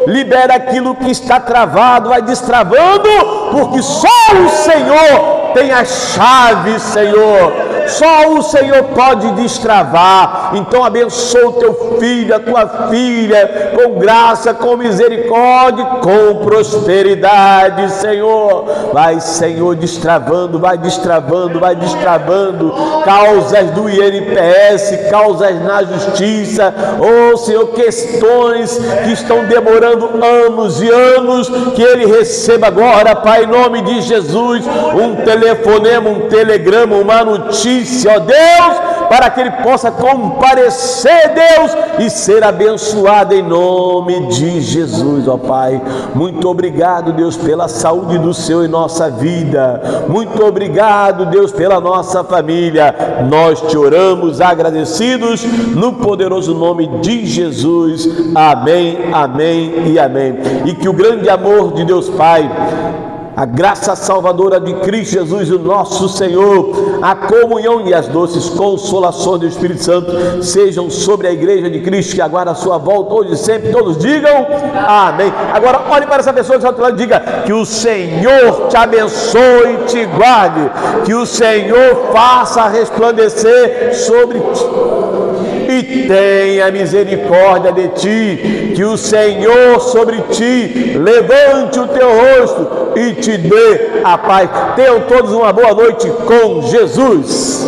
libera aquilo que está travado, vai destravando, porque só o Senhor tem a chave, Senhor. Só o Senhor pode destravar. Então abençoa o teu filho, a tua filha, com graça, com misericórdia, com prosperidade, Senhor. Vai, Senhor, destravando, vai destravando, vai destravando causas do INPS, causas na justiça. Oh, Senhor, questões que estão demorando anos e anos, que ele receba agora, Pai, em nome de Jesus, um telefonema, um telegrama, uma notícia, notícia, ó Deus, para que ele possa comparecer, Deus, e ser abençoado em nome de Jesus, ó Pai. Muito obrigado, Deus, pela saúde do Senhor em nossa vida. Muito obrigado, Deus, pela nossa família. Nós te oramos agradecidos no poderoso nome de Jesus. Amém, amém e amém. E que o grande amor de Deus Pai, a graça salvadora de Cristo Jesus, o nosso Senhor, a comunhão e as doces consolações do Espírito Santo sejam sobre a igreja de Cristo que aguarda a sua volta hoje e sempre. Todos digam amém. Agora olhe para essa pessoa que está ao lado e diga: que o Senhor te abençoe e te guarde, que o Senhor faça resplandecer sobre ti e tenha misericórdia de ti, que o Senhor sobre ti levante o teu rosto e te dê a paz. Tenham todos uma boa noite com Jesus.